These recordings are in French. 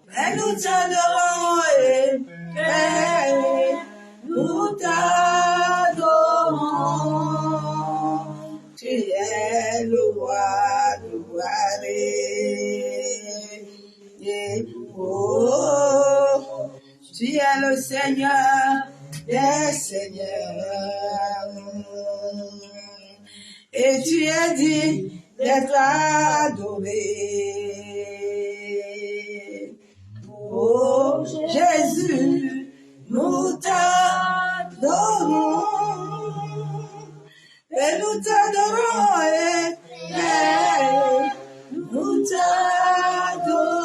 Et nous t'adorons, nous t'adorons. Tu es le roi de gloire. Oh, tu es le Seigneur des seigneurs. Et tu es dit d'être adoré. Oh Jésus, nous t'adorons. Et nous t'adorons, nous t'adorons.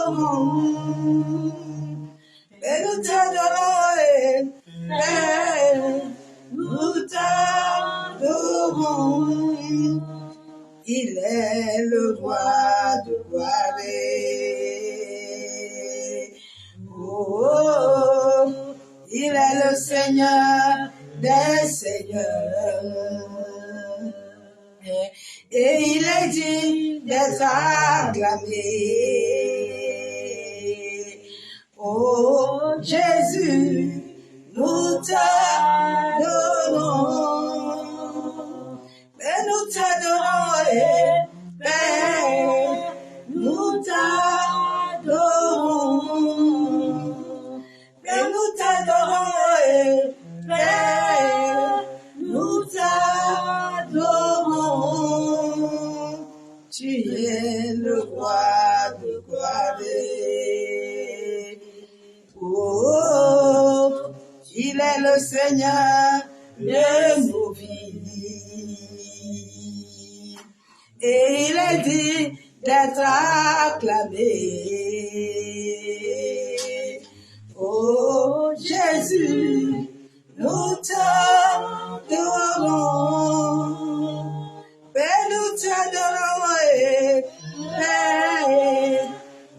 Et nous t'adorons, nous t'adorons. Il est le roi de gloire. Oh, il est le Seigneur des seigneurs. Et il est digne d'être acclamé. Oh Jésus, nous t'adorons. Et nous t'adorons, nous t'adorons. Et nous t'adorons, nous t'adorons. Tu es le roi de gloire. Oh, il est le Seigneur de nos vies. Et il est dit d'être acclamé. Oh Jésus, nous t'adorons. Et nous t'adorons,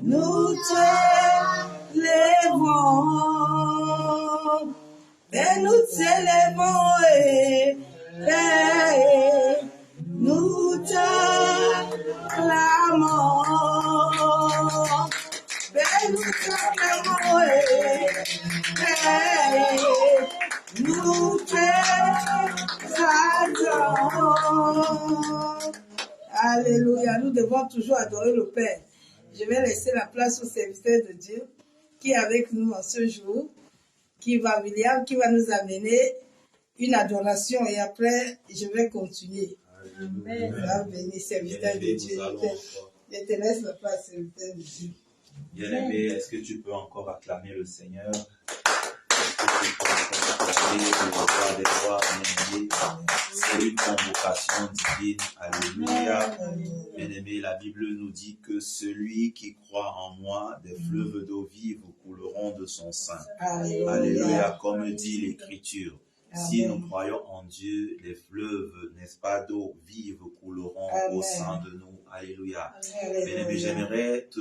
nous t'élèvons. Et nous t'élèvons, nous t'acclamons. Et nous t'acclamons, nous t'exaltons. Alléluia, nous devons toujours adorer le Père. Je vais laisser la place au serviteur de Dieu qui est avec nous en ce jour, William, qui va nous amener une adoration et après, je vais continuer. Amen. Béni, serviteur de Dieu. Je te laisse la place, serviteur de Dieu. Bien-aimé, est-ce que tu peux encore acclamer le Seigneur? Est-ce que tu peux encore acclamer le roi des rois, bien-aimé? C'est une convocation divine. Alléluia. Bien-aimé, la Bible nous dit que celui qui croit en moi, des fleuves d'eau vive couleront de son sein. Alléluia. Alléluia, comme dit l'Écriture. Si nous croyons en Dieu, les fleuves, n'est-ce pas, d'eau vive couleront au sein de nous. Alléluia. Bien-aimé, j'aimerais te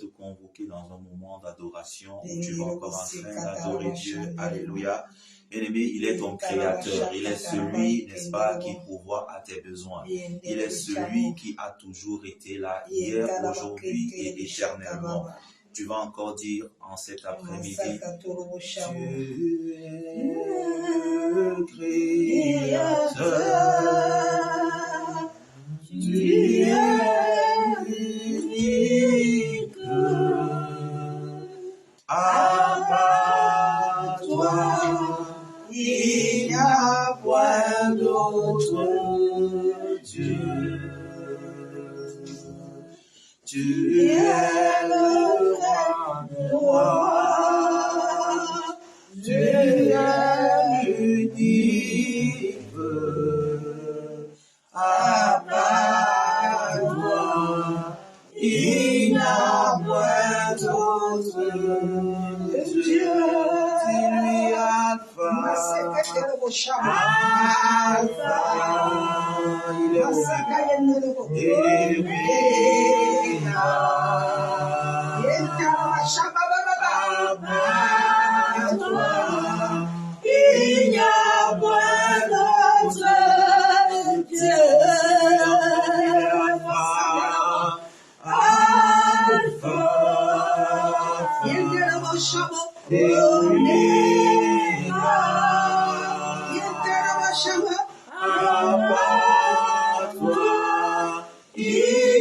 convoquer dans un moment d'adoration où tu vas encore en train d'adorer Dieu. Alléluia. Bien-aimé, il est ton créateur. Il est celui, n'est-ce pas, qui pourvoit à tes besoins. Il est celui qui a toujours été là, hier, aujourd'hui et éternellement. Tu vas encore dire en cet après-midi, Dieu est créateur, tu es unique, à part toi, il n'y a point d'autre Dieu. Tu es le roi, tu es unique, à part toi, il n'y a point d'autre Dieu. Tu es Alpha, il est il n'y a point d'autre Dieu. Alpha, Il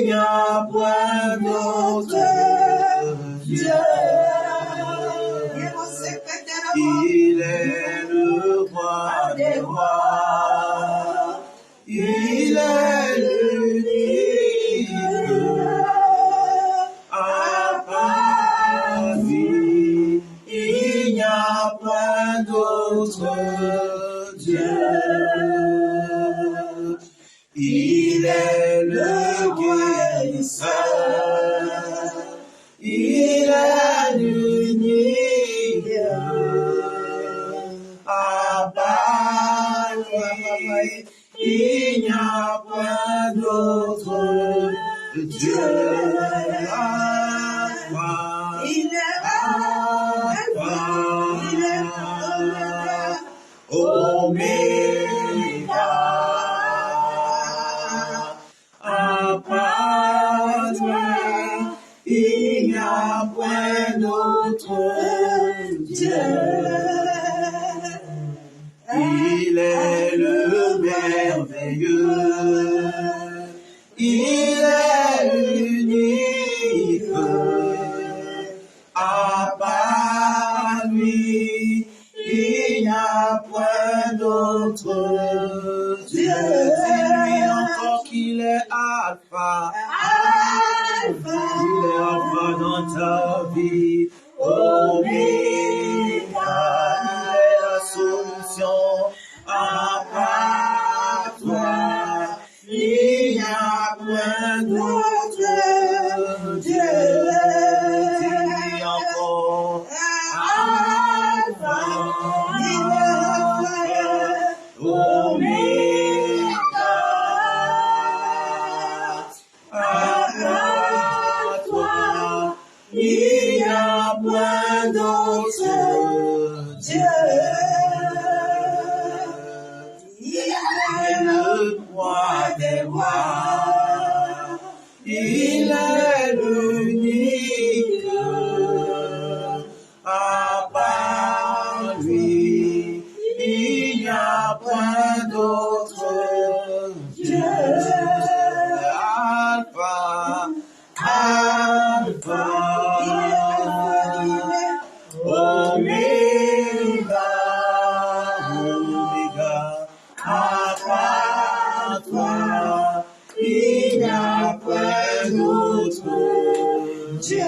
n'y a point d'autre Dieu. Il est le roi des rois. Il est l'unique. À part lui, il n'y a point d'autre Dieu. Il est le guérisseur. Il est l'unique. À part lui, il n'y a point d'autre Dieu. Alpha, Il est Alpha, il est Oméga. À part toi, il n'y a point d'autre Dieu. Il est le merveilleux. Il est l'unique. À part lui, il n'y a point d'autre Dieu. Dis-lui encore qu'il est Alpha. Il est Alpha dans ta vie. Oméga, il est la solution. À part toi, il n'y a point d'autre Dieu. Dis-lui encore. Alpha, Oméga. À toi, il n'y a point d'autre Dieu. Il est le roi des rois. Il est l'unique. À part lui, il n'y a point d'autre Dieu. Alpha, Alpha, Oméga, Oméga. À part toi, il n'y a point d'autre Dieu.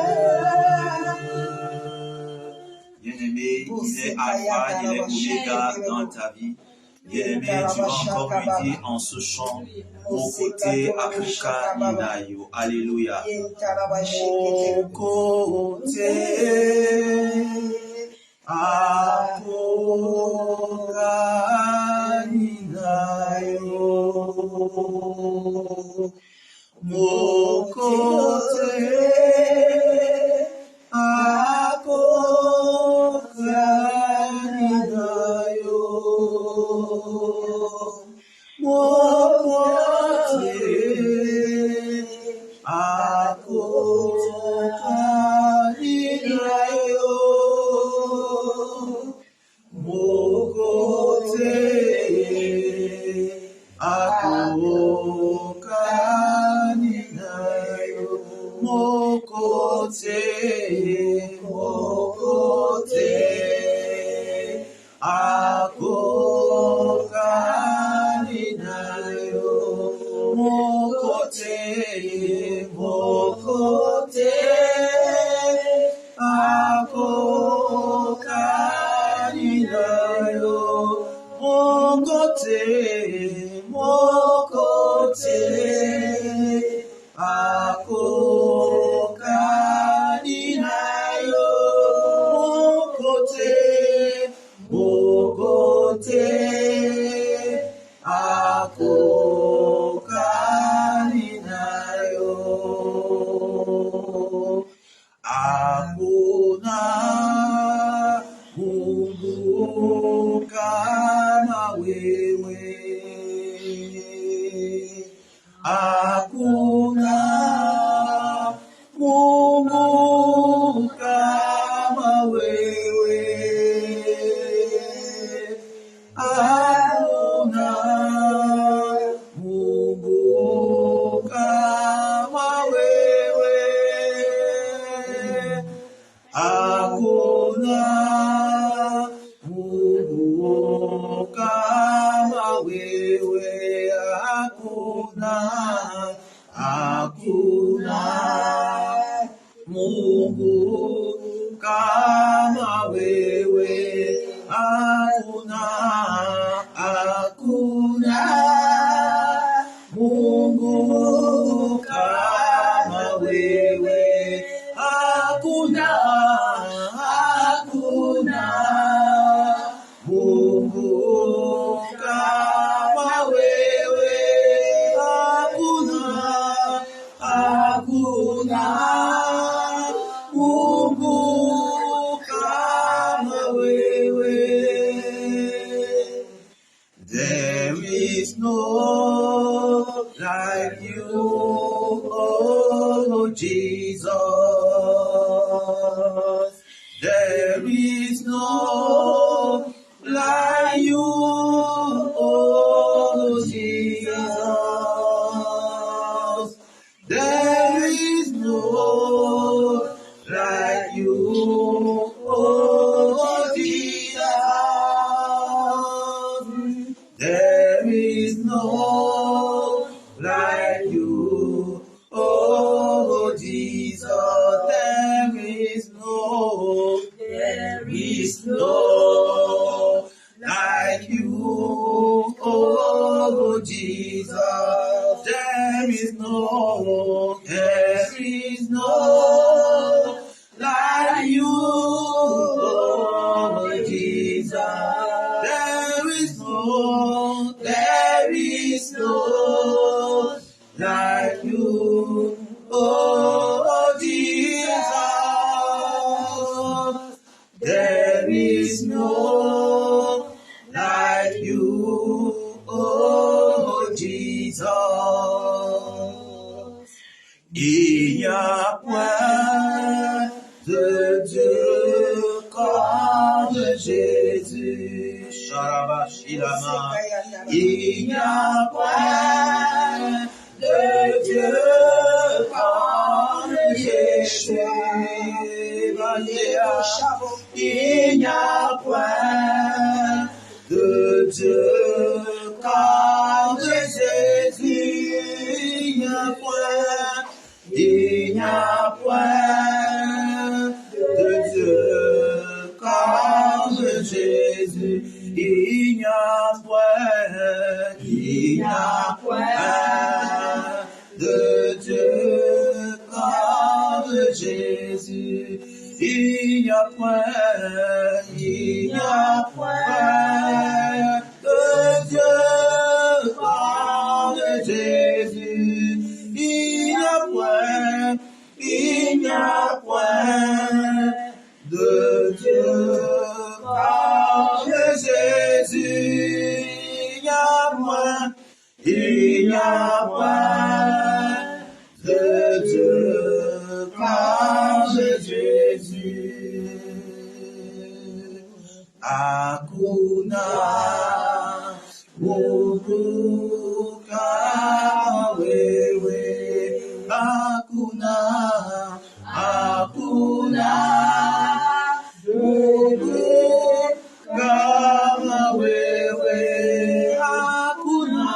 Bien-aimé, il est Alpha, il est Oméga dans ta vie. Bien-aimé, tu vas encore lui dire en ce chant, mon côté Africa Ninayo. Alléluia. Mon côté Africa Ninayo. Mon côté Hakuna Mungu kama Mungu kama wewe hakuna, hakuna. Mungu kama wewe hakuna, hakuna. Mungu kama wewe hakuna, hakuna. Mungu kama wewe hakuna, hakuna. Mungu kama wewe. There is no like you, oh Jesus. There is no like you, oh Jesus. There is no like you, oh Jesus. There is no like you, oh Jesus. There is no like you, oh Jesus. There is no like you, oh Jesus. There is no like you, oh Jesus. There is no like you, oh Jesus. Il n'y a point de Dieu comme Jésus. Sharabashilama. Il n'y a point de Dieu comme Jésus. Il n'y a point de Dieu comme Jésus. Il n'y a point de Dieu comme Jésus. Il n'y a point de Dieu comme Jésus. Il n'y a point de Dieu comme Jésus. Il n'y a point de Dieu comme Jésus. Il n'y a point de Dieu comme Jésus. Hakuna Mungu kama wewe, hakuna Mungu kama wewe, hakuna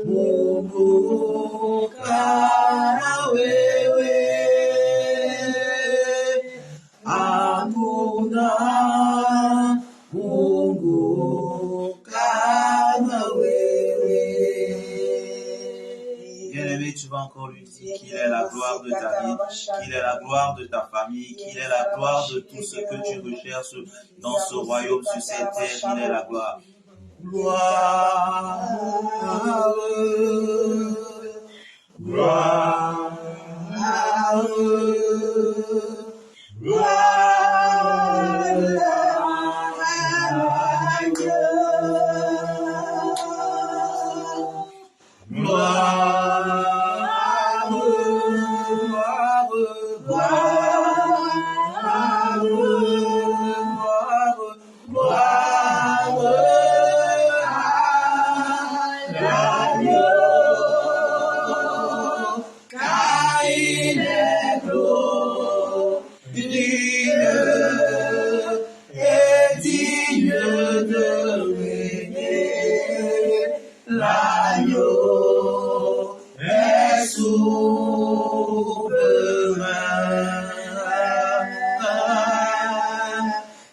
Mungu kama wewe, hakuna Mungu kama wewe. Bien-aimé, tu vas encore lui dire qu'il est la gloire de ta vie, qu'il est la gloire de ta famille, qu'il est la gloire de tout ce que tu recherches dans ce royaume, sur cette terre, il est la gloire. Gloire, gloire, car il est glorieux.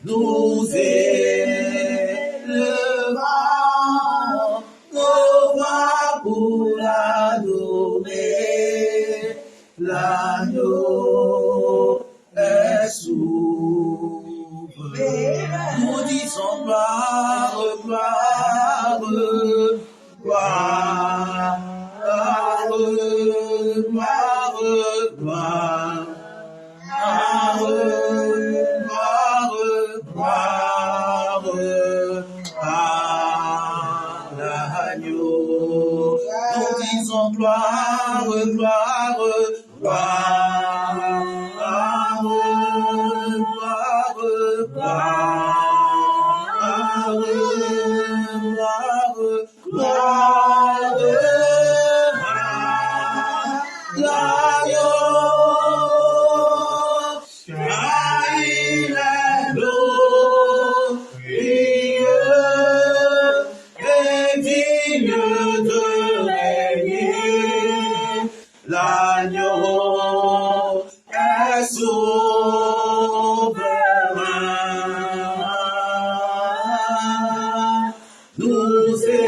nous élevons nos voix pour l'adorer. L'agneau est souverain. Nous disons gloire, gloire, gloire, gloire, gloire, à l'agneau. Nous disons gloire, gloire, gloire, l'agneau est souverain. Nous élevons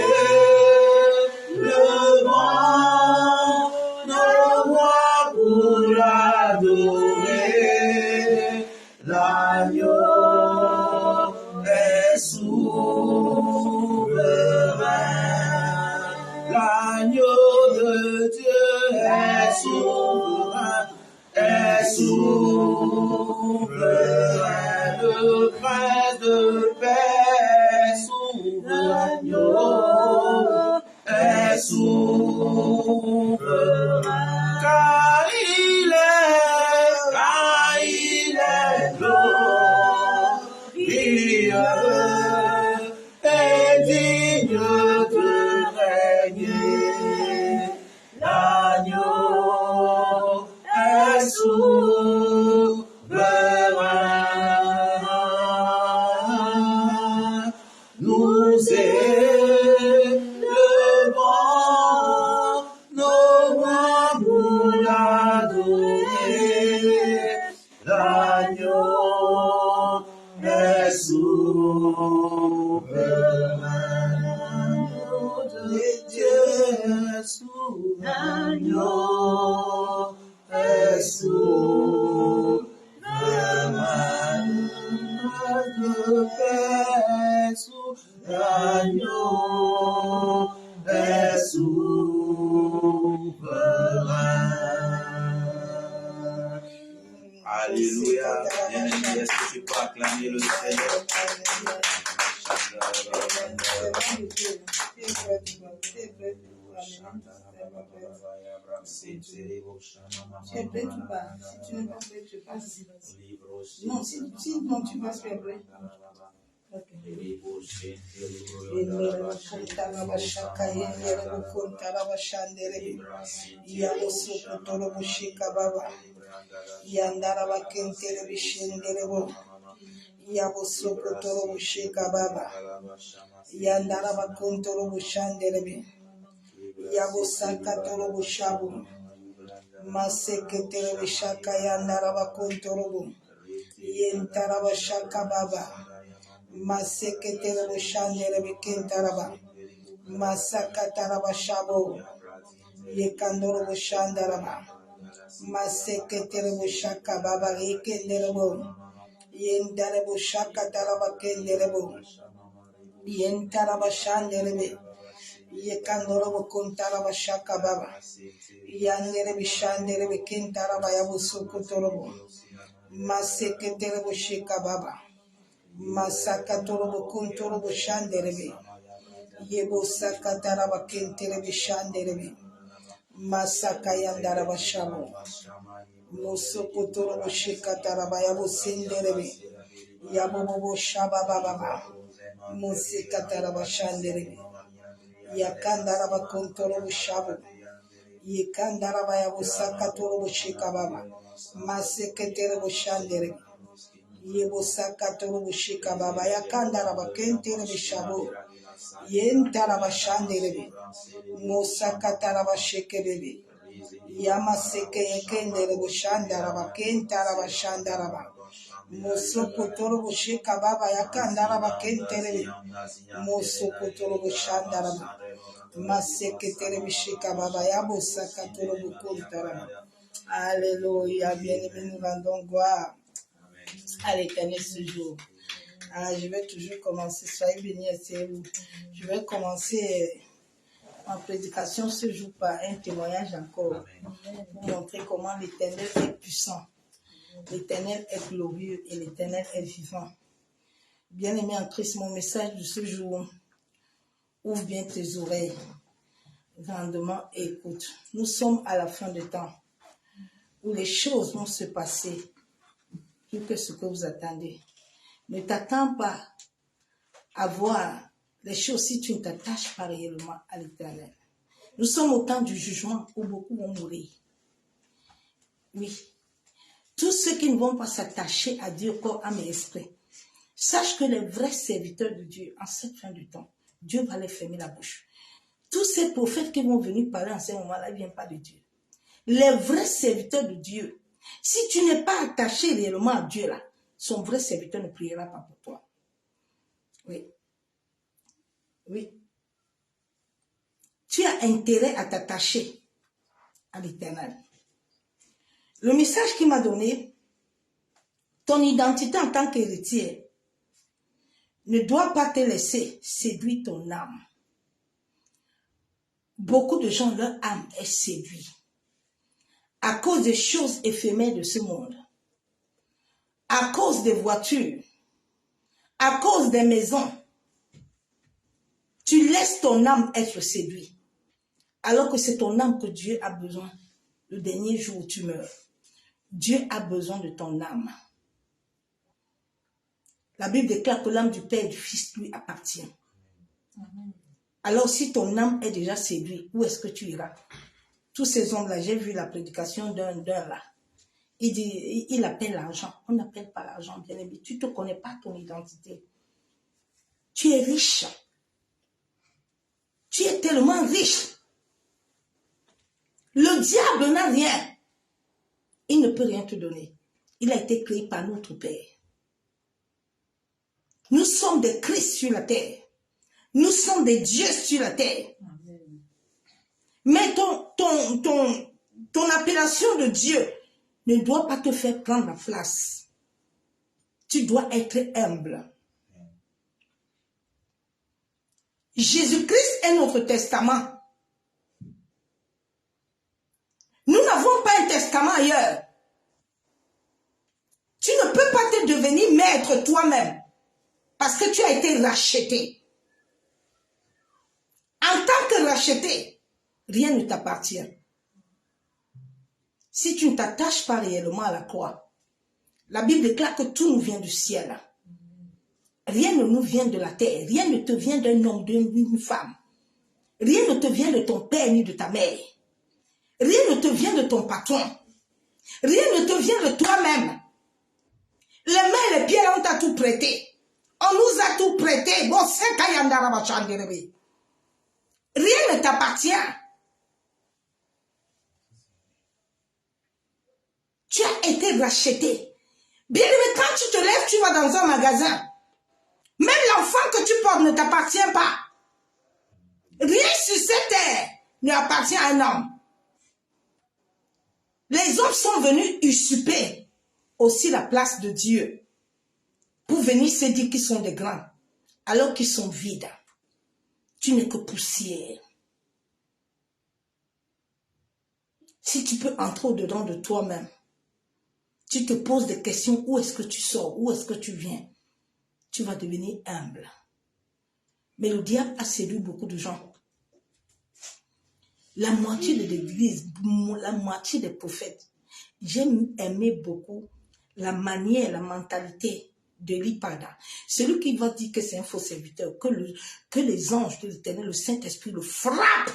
nos voix pour l'adorer. L'agneau est souverain. L'agneau de Dieu est souverain, est souverain, le prince de paix, souverain, est souverain, car il est glorieux et digne de régner. L'agneau est souverain. Nous élevons nos voix pour l'adorer. L'agneau est souverain. Dieu est souverain. L'agneau est souverain. De paix, l'agneau est souverain. Alléluia. Bien-aimé, est-ce que tu peux acclamer le Seigneur? Tu es prêt ou pas? Si tu n'es pas prêt, tu passes. Non, si non, tu passes, tu es prêt. Ok. Maseketere bishaka yandaraba kontorobo yentaraba shaka baba maseketere bushandere bikentaraba masakataraba shabo yekandoro bushandaraba maseketere bushaka baba yekenderebo yendare bushaka taraba kenderebo yentaraba shanderebe yekandoro bukontaraba shaka baba yandere bishandere bikintara bayabusukutorobo maseketere bushika baba masakatoro bukuntoro bushandere be yebusakatara bakentere bishandere be masaka yandara bashabo musukutoro bushika tara bayabusindere be yabobo shaba baba musikatara bashandere be yakandara bakuntoro bushabo yekandara bayabusaka toro bushika baba maseketere bushandere yebusaka toro bushika baba yakandara bakentere bishabo yentara bashandere musaka tara bashekere Yamaseke yekendere bushanda rabakenta rabashanda raba. Mosokotoro bushika baba yakanda rabakentere. Mosokotoro bushanda raba. Maseketere bishika baba yabosakatoro bukunta raba. Alléluia, bien-aimés, nous rendons gloire à l'Éternel ce jour. Je vais toujours commencer, soyez bénis, asseyez-vous. Je vais commencer en prédication ce jour par un témoignage encore. Pour montrer comment l'Éternel est puissant, l'Éternel est glorieux et l'Éternel est vivant. Bien-aimé en Christ, mon message de ce jour, ouvre bien tes oreilles, grandement et écoute. Nous sommes à la fin du temps, où les choses vont se passer plus que ce que vous attendez. Ne t'attends pas à voir les choses si tu ne t'attaches pas réellement à l'Éternel. Nous sommes au temps du jugement où beaucoup vont mourir. Oui. Tous ceux qui ne vont pas s'attacher à Dieu, corps, âme et esprit, sache que les vrais serviteurs de Dieu, en cette fin du temps, Dieu va les fermer la bouche. Tous ces prophètes qui vont venir parler en ce moment-là ne viennent pas de Dieu. Les vrais serviteurs de Dieu, si tu n'es pas attaché réellement à Dieu là, son vrai serviteur ne priera pas pour toi. Oui. Oui. Tu as intérêt à t'attacher à l'Éternel. Le message qu'il m'a donné, ton identité en tant qu'héritier ne doit pas te laisser séduire ton âme. Beaucoup de gens, leur âme est séduite à cause des choses éphémères de ce monde, à cause des voitures, à cause des maisons. Tu laisses ton âme être séduite, alors que c'est ton âme que Dieu a besoin le dernier jour où tu meurs. Dieu a besoin de ton âme. La Bible déclare que l'âme du Père et du Fils lui appartient. Alors si ton âme est déjà séduite, où est-ce que tu iras? Tous ces hommes-là, j'ai vu la prédication d'un là. Il appelle l'argent. On n'appelle pas l'argent, bien aimé. Tu ne connais pas ton identité. Tu es riche. Tu es tellement riche. Le diable n'a rien. Il ne peut rien te donner. Il a été créé par notre Père. Nous sommes des Christ sur la terre. Nous sommes des dieux sur la terre. Mais ton appellation de Dieu ne doit pas te faire prendre la place. Tu dois être humble. Jésus-Christ est notre testament. Nous n'avons pas un testament ailleurs. Tu ne peux pas te devenir maître toi-même parce que tu as été racheté. En tant que racheté, rien ne t'appartient. Si tu ne t'attaches pas réellement à la croix, la Bible déclare que tout nous vient du ciel. Rien ne nous vient de la terre. Rien ne te vient d'un homme, d'une femme. Rien ne te vient de ton père ni de ta mère. Rien ne te vient de ton patron. Rien ne te vient de toi-même. Les mains et les pieds, là, on t'a tout prêté. On nous a tout prêté. Bon, c'est rien ne t'appartient. Tu as été racheté. Bien aimé, quand tu te lèves, tu vas dans un magasin. Même l'enfant que tu portes ne t'appartient pas. Rien sur cette terre ne appartient à un homme. Les hommes sont venus usurper aussi la place de Dieu pour venir se dire qu'ils sont des grands, alors qu'ils sont vides. Tu n'es que poussière. Si tu peux entrer au-dedans de toi-même, tu te poses des questions, où est-ce que tu sors, où est-ce que tu viens, tu vas devenir humble. Mais le diable a séduit beaucoup de gens. La moitié de l'église, la moitié des prophètes, j'ai aimé beaucoup la manière, la mentalité de l'Ipada. Celui qui va dire que c'est un faux serviteur, que les anges de l'Éternel, le Saint-Esprit le frappent.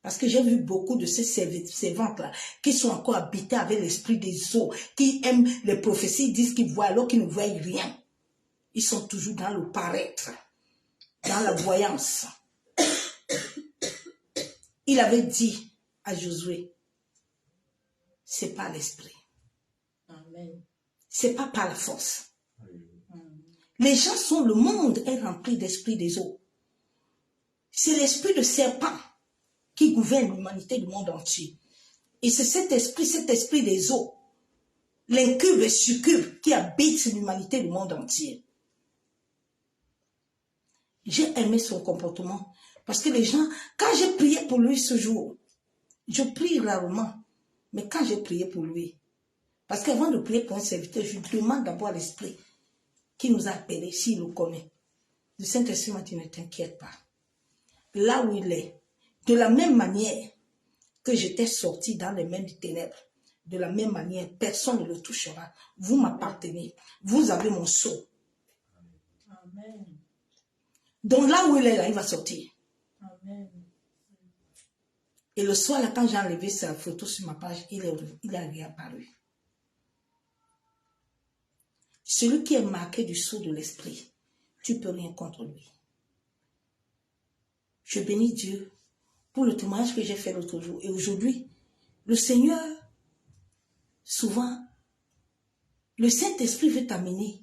Parce que j'ai vu beaucoup de ces servantes-là qui sont encore habités avec l'esprit des eaux, qui aiment les prophéties, ils disent qu'ils voient alors qu'ils ne voient rien. Ils sont toujours dans le paraître, dans la voyance. Il avait dit à Josué, c'est pas l'esprit. Amen. C'est pas par la force. Amen. Les gens sont, le monde est rempli d'esprit des eaux. C'est l'esprit de serpent qui gouverne l'humanité du monde entier. Et c'est cet esprit des eaux, l'incube et succube qui habite l'humanité du monde entier. J'ai aimé son comportement parce que les gens, quand j'ai prié pour lui ce jour, je prie rarement, mais quand j'ai prié pour lui, parce qu'avant de prier pour un serviteur, je demande d'abord à l'esprit qui nous a appelés, s'il le connaît. Le Saint-Esprit m'a dit, ne t'inquiète pas. Là où il est, de la même manière que j'étais sorti dans les mains des ténèbres, de la même manière, personne ne le touchera. Vous m'appartenez. Vous avez mon sceau. Amen. Donc là où il est, là, il va sortir. Amen. Et le soir, là, quand j'ai enlevé sa photo sur ma page, il est réapparu. Celui qui est marqué du sceau de l'esprit, tu ne peux rien contre lui. Je bénis Dieu pour le témoignage que j'ai fait l'autre jour. Et aujourd'hui, le Seigneur, souvent, le Saint-Esprit veut t'amener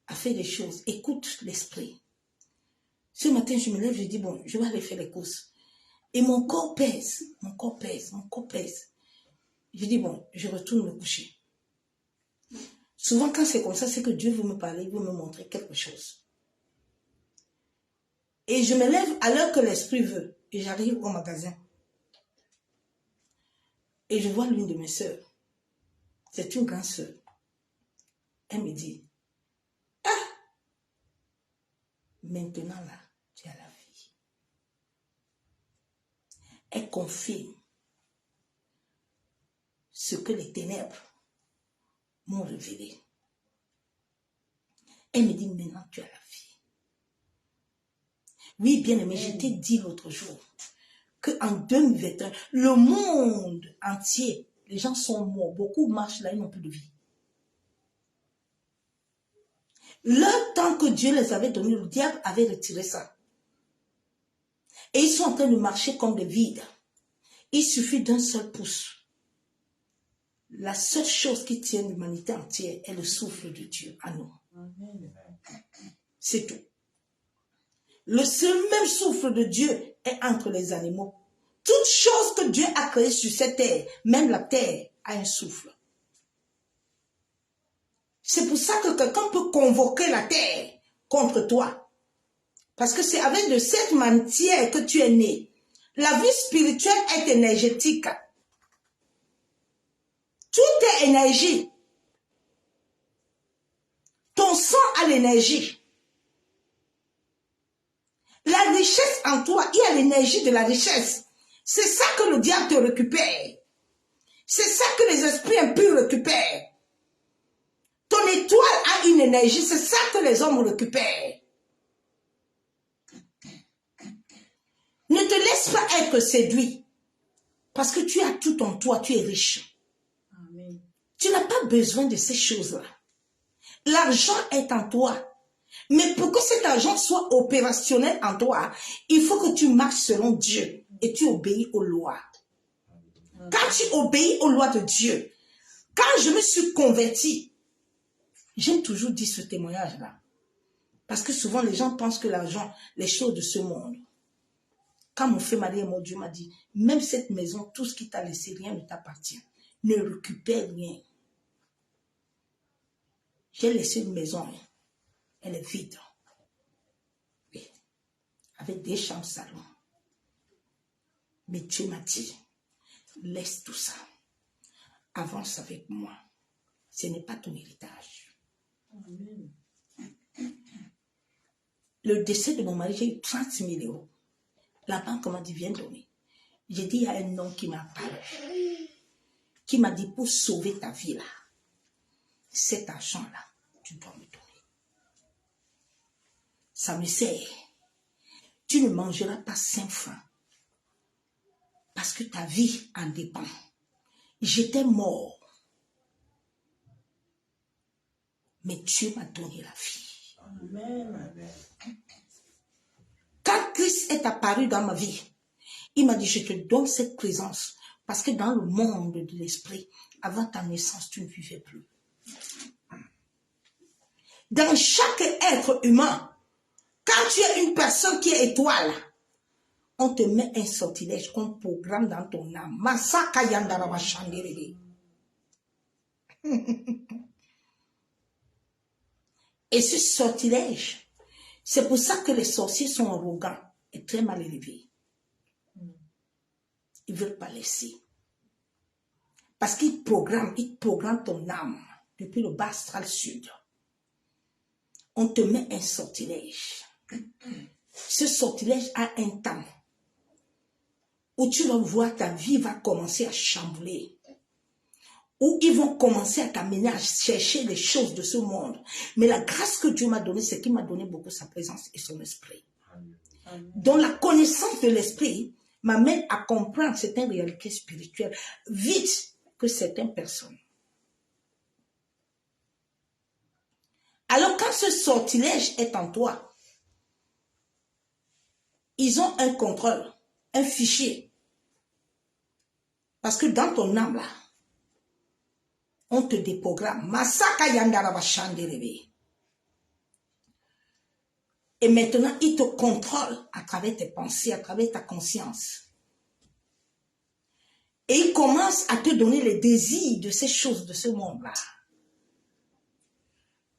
à faire des choses. Écoute l'esprit. Ce matin, je me lève, je dis, bon, je vais aller faire les courses. Et mon corps pèse, mon corps pèse, mon corps pèse. Je dis, bon, je retourne me coucher. Souvent, quand c'est comme ça, c'est que Dieu veut me parler, il veut me montrer quelque chose. Et je me lève à l'heure que l'esprit veut. Et j'arrive au magasin. Et je vois l'une de mes sœurs. C'est une grande sœur. Elle me dit, ah, maintenant là, tu as la vie. Elle confirme ce que les ténèbres m'ont révélé. Elle me dit, maintenant tu as la vie. Oui, bien aimé, je t'ai dit l'autre jour qu'en 2021, le monde entier, les gens sont morts. Beaucoup marchent là, ils n'ont plus de vie. Le temps que Dieu les avait donné, le diable avait retiré ça. Et ils sont en train de marcher comme des vides. Il suffit d'un seul pouce. La seule chose qui tient l'humanité entière est le souffle de Dieu à nous. Amen. C'est tout. Le seul même souffle de Dieu est entre les animaux. Toute chose que Dieu a créée sur cette terre, même la terre, a un souffle. C'est pour ça que quelqu'un peut convoquer la terre contre toi. Parce que c'est avec de cette matière que tu es né. La vie spirituelle est énergétique. Tout est énergie. Ton sang a l'énergie. La richesse en toi, il y a l'énergie de la richesse. C'est ça que le diable te récupère. C'est ça que les esprits impurs récupèrent. Ton étoile a une énergie, c'est ça que les hommes récupèrent. Ne te laisse pas être séduit. Parce que tu as tout en toi, tu es riche. Amen. Tu n'as pas besoin de ces choses-là. L'argent est en toi. Mais pour que cet argent soit opérationnel en toi, il faut que tu marches selon Dieu et tu obéis aux lois. Quand tu obéis aux lois de Dieu, quand je me suis convertie, j'aime toujours dire ce témoignage-là. Parce que souvent les gens pensent que l'argent, les choses de ce monde. Quand mon frère Marie et mon Dieu m'a dit, même cette maison, tout ce qui t'a laissé, rien ne t'appartient. Ne récupère rien. J'ai laissé une maison, elle est vide. Oui. Avec des chambres salon. Mais Dieu m'a dit, laisse tout ça. Avance avec moi. Ce n'est pas ton héritage. Amen. Le décès de mon mari, j'ai eu 30 000 euros. La banque m'a dit, viens donner. J'ai dit, il y a un homme qui m'a parlé. Qui m'a dit, pour sauver ta vie là, cet argent-là, tu dois me donner. Ça me sert. Tu ne mangeras pas 5 francs. Parce que ta vie en dépend. J'étais mort. Mais Dieu m'a donné la vie. Amen. Quand Christ est apparu dans ma vie, Il m'a dit, je te donne cette présence parce que dans le monde de l'esprit, avant ta naissance, tu ne vivais plus. Dans chaque être humain, quand tu es une personne qui est étoile, on te met un sortilège qu'on programme dans ton âme. Masaka Yandaraba Shanderebe. Et ce sortilège, c'est pour ça que les sorciers sont arrogants et très mal élevés. Ils ne veulent pas laisser. Parce qu'ils programment ton âme depuis le bas astral sud. On te met un sortilège. Ce sortilège a un temps où tu vas voir ta vie va commencer à chambouler. Où ils vont commencer à t'amener à chercher les choses de ce monde. Mais la grâce que Dieu m'a donnée, c'est qu'il m'a donné beaucoup sa présence et son esprit. Donc la connaissance de l'esprit m'amène à comprendre certaines réalités spirituelles vite que certaines personnes. Alors quand ce sortilège est en toi, ils ont un contrôle, un fichier. Parce que dans ton âme là, on te déprogramme. Masaka Yandaraba Shanderebe. Et maintenant, il te contrôle à travers tes pensées, à travers ta conscience. Et il commence à te donner les désirs de ces choses de ce monde-là.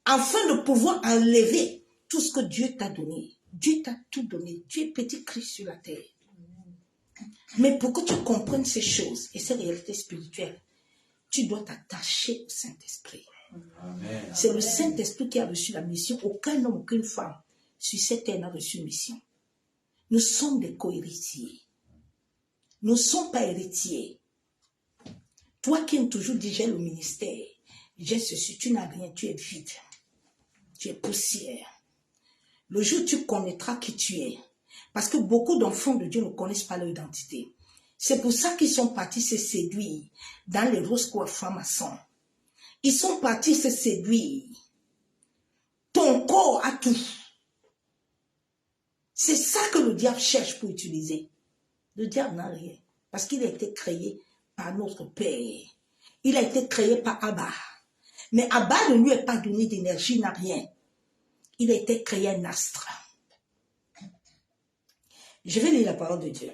Afin de pouvoir enlever tout ce que Dieu t'a donné. Dieu t'a tout donné. Tu es petit Christ sur la terre. Mais pour que tu comprennes ces choses et ces réalités spirituelles, tu dois t'attacher au Saint-Esprit. C'est le Saint-Esprit qui a reçu la mission. Aucun homme, aucune femme sur cette terre n'a reçu mission. Nous sommes des co-héritiers. Nous ne sommes pas héritiers. Toi qui aimes toujours dire j'ai le ministère, j'ai ceci, tu n'as rien, tu es vide. Tu es poussière. Le jour où tu connaîtras qui tu es, parce que beaucoup d'enfants de Dieu ne connaissent pas leur identité. C'est pour ça qu'ils sont partis se séduire dans les roses francs-maçons. Ils sont partis se séduire. Ton corps a tout. C'est ça que le diable cherche pour utiliser. Le diable n'a rien. Parce qu'il a été créé par notre Père. Il a été créé par Abba. Mais Abba ne lui a pas donné d'énergie, n'a rien. Il a été créé un astre. Je vais lire la parole de Dieu.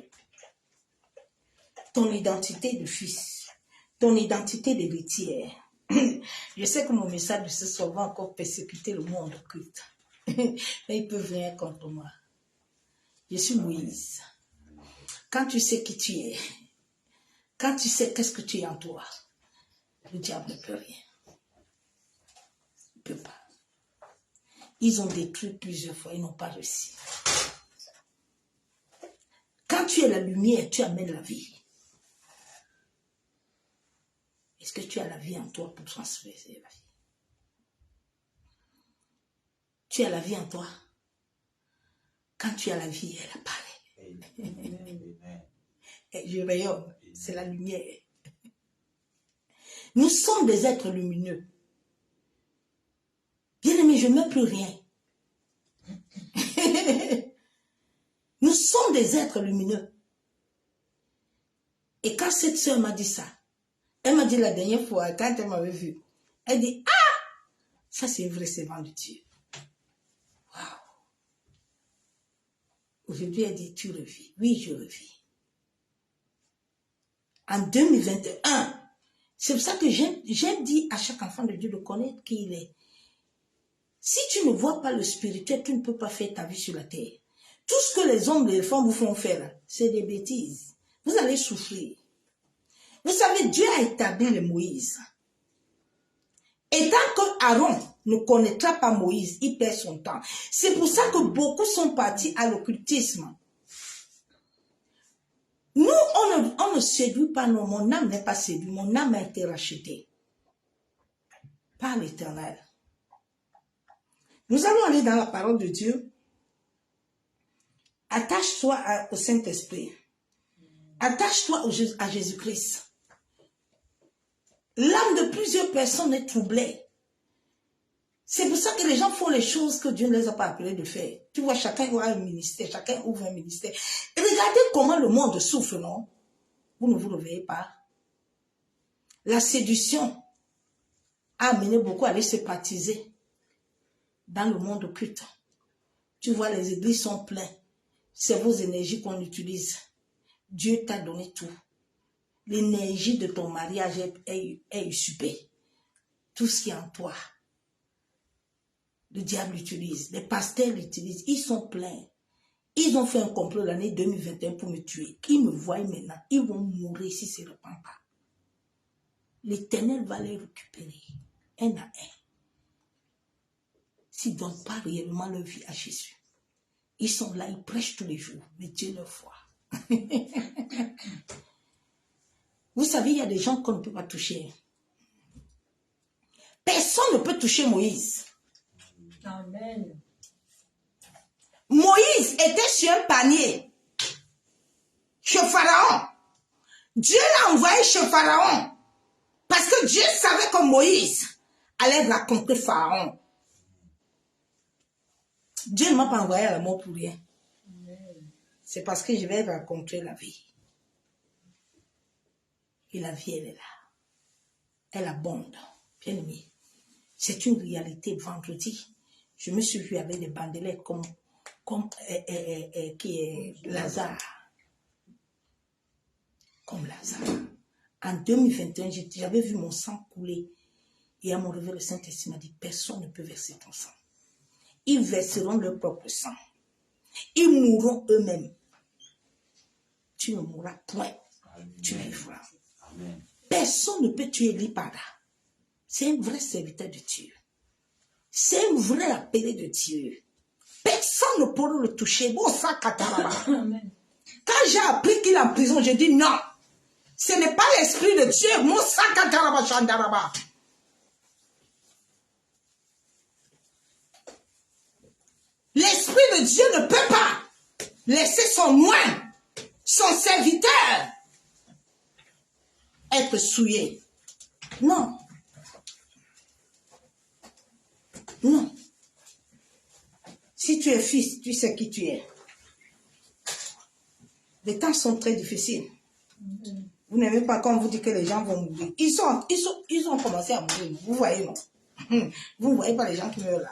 Ton identité de fils, ton identité d'héritière. Je sais que mon message de ce soir va encore persécuter le monde occulte. Mais il peut venir contre moi. Je suis Moïse. Quand tu sais qui tu es, quand tu sais qu'est-ce que tu es en toi, le diable ne peut rien. Il ne peut pas. Ils ont détruit plusieurs fois, ils n'ont pas réussi. Quand tu es la lumière, tu amènes la vie. Est-ce que tu as la vie en toi pour transférer la vie? Tu as la vie en toi. Quand tu as la vie, elle apparaît. Et je rayonne, c'est la lumière. Nous sommes des êtres lumineux. Bien-aimé, je ne mets plus rien. Nous sommes des êtres lumineux. Et quand cette soeur m'a dit ça, elle m'a dit la dernière fois, quand elle m'avait vu, elle dit, ah, ça c'est vrai, c'est vent de Dieu. Waouh. Aujourd'hui, elle dit, tu revis. Oui, je revis. En 2021, c'est pour ça que j'aime dire à chaque enfant de Dieu de connaître qui il est. Si tu ne vois pas le spirituel, tu ne peux pas faire ta vie sur la terre. Tout ce que les hommes et les femmes vous font faire, c'est des bêtises. Vous allez souffrir. Vous savez, Dieu a établi le Moïse. Et tant que Aaron ne connaîtra pas Moïse, il perd son temps. C'est pour ça que beaucoup sont partis à l'occultisme. Nous, on ne séduit pas, non, mon âme n'est pas séduite, mon âme a été rachetée par l'Éternel. Nous allons aller dans la parole de Dieu. Attache-toi au Saint-Esprit. Attache-toi à Jésus-Christ. L'âme de plusieurs personnes est troublée. C'est pour ça que les gens font les choses que Dieu ne les a pas appelés de faire. Tu vois, chacun a un ministère, chacun ouvre un ministère. Et regardez comment le monde souffre, non? Vous ne vous réveillez pas. La séduction a amené beaucoup à aller se baptiser dans le monde occulte. Tu vois, les églises sont pleines. C'est vos énergies qu'on utilise. Dieu t'a donné tout. L'énergie de ton mariage est usurpée. Tout ce qui est en toi, le diable l'utilise. Les pasteurs l'utilisent. Ils sont pleins. Ils ont fait un complot l'année 2021 pour me tuer. Ils me voient maintenant. Ils vont mourir si ce ne répand pas. L'Éternel va les récupérer, un à un. S'ils ne donnent pas réellement leur vie à Jésus. Ils sont là, ils prêchent tous les jours, mais Dieu leur voit. Vous savez, il y a des gens qu'on ne peut pas toucher. Personne ne peut toucher Moïse. Amen. Moïse était sur un panier chez Pharaon. Dieu l'a envoyé chez Pharaon parce que Dieu savait que Moïse allait raconter Pharaon. Dieu ne m'a pas envoyé à la mort pour rien. C'est parce que je vais raconter la vie. Et la vie, elle est là. Elle abonde. Bien aimé. C'est une réalité. Vendredi, je me suis vue avec des bandelettes comme qui est Lazare. Comme Lazare. En 2021, j'avais vu mon sang couler. Et à mon réveil, le Saint-Esprit m'a dit, personne ne peut verser ton sang. Ils verseront leur propre sang. Ils mourront eux-mêmes. Tu ne mourras point. Amen. Tu vivras. Amen. Personne ne peut tuer Lipada. C'est un vrai serviteur de Dieu. C'est un vrai appelé de Dieu. Personne ne pourra le toucher. Bon, ça, Amen. Quand j'ai appris qu'il est en prison, j'ai dit non. Ce n'est pas l'esprit de Dieu. Mon sac à Chandaraba. L'esprit de Dieu ne peut pas laisser son oint, son serviteur, être souillé. Non. Non. Si tu es fils, tu sais qui tu es. Les temps sont très difficiles. Vous n'aimez pas quand on vous dit que les gens vont mourir. Ils ont commencé à mourir. Vous voyez, non? Vous ne voyez pas les gens qui meurent là.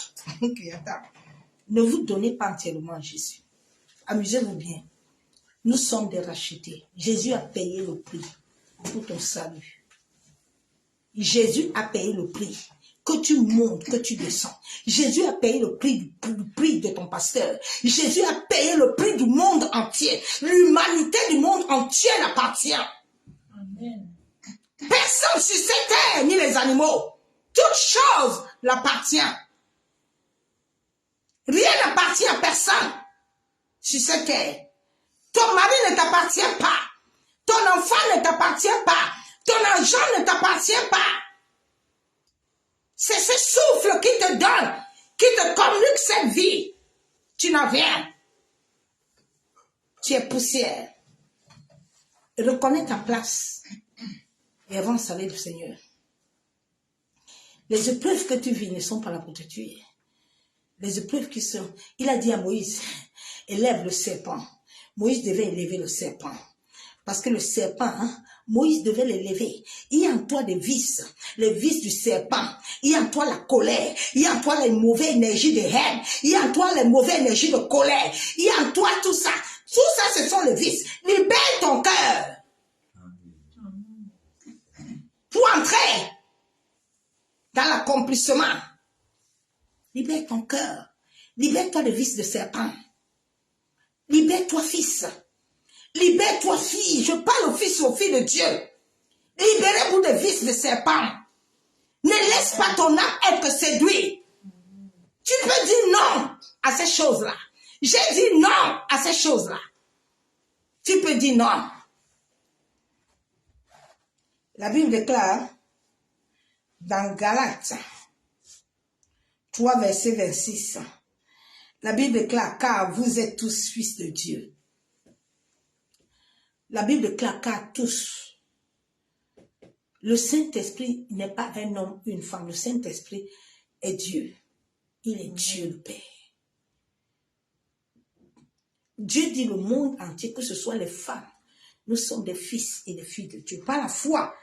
Ne vous donnez pas entièrement à Jésus. Amusez-vous bien. Nous sommes des rachetés. Jésus a payé le prix pour ton salut. Jésus a payé le prix. Que tu montes, que tu descends. Jésus a payé le prix de ton pasteur. Jésus a payé le prix du monde entier. L'humanité du monde entier l'appartient. Amen. Personne sur cette terre, ni les animaux. Toute chose l'appartient. Rien n'appartient à personne sur cette terre. Ton mari ne t'appartient pas. Ton enfant ne t'appartient pas. Ton argent ne t'appartient pas. C'est ce souffle qui te donne, qui te communique cette vie. Tu n'as rien. Tu es poussière. Reconnais ta place et avance avec le Seigneur. Les épreuves que tu vis ne sont pas là pour te tuer. Les épreuves qui sont... Il a dit à Moïse, élève le serpent. Moïse devait élever le serpent. Parce que le serpent, Moïse devait l'élever. Il y a en toi des vices, les vices du serpent. Il y a en toi la colère. Il y a en toi les mauvaises énergies de haine. Il y a en toi les mauvaises énergies de colère. Il y a en toi tout ça. Tout ça, ce sont les vices. Libère ton cœur. Pour entrer dans l'accomplissement. Libère ton cœur. Libère-toi des vices de serpent. Libère-toi, fils. Libère-toi, fille. Je parle aux fils et aux filles de Dieu. Libérez-vous des vices de serpent. Ne laisse pas ton âme être séduite. Tu peux dire non à ces choses-là. J'ai dit non à ces choses-là. Tu peux dire non. La Bible déclare dans Galates 3, verset 26. La Bible déclare, car vous êtes tous fils de Dieu. La Bible déclare, car tous. Le Saint-Esprit n'est pas un homme, une femme. Le Saint-Esprit est Dieu. Il est Dieu le Père. Dieu dit le monde entier, que ce soit les femmes, nous sommes des fils et des filles de Dieu. Par la foi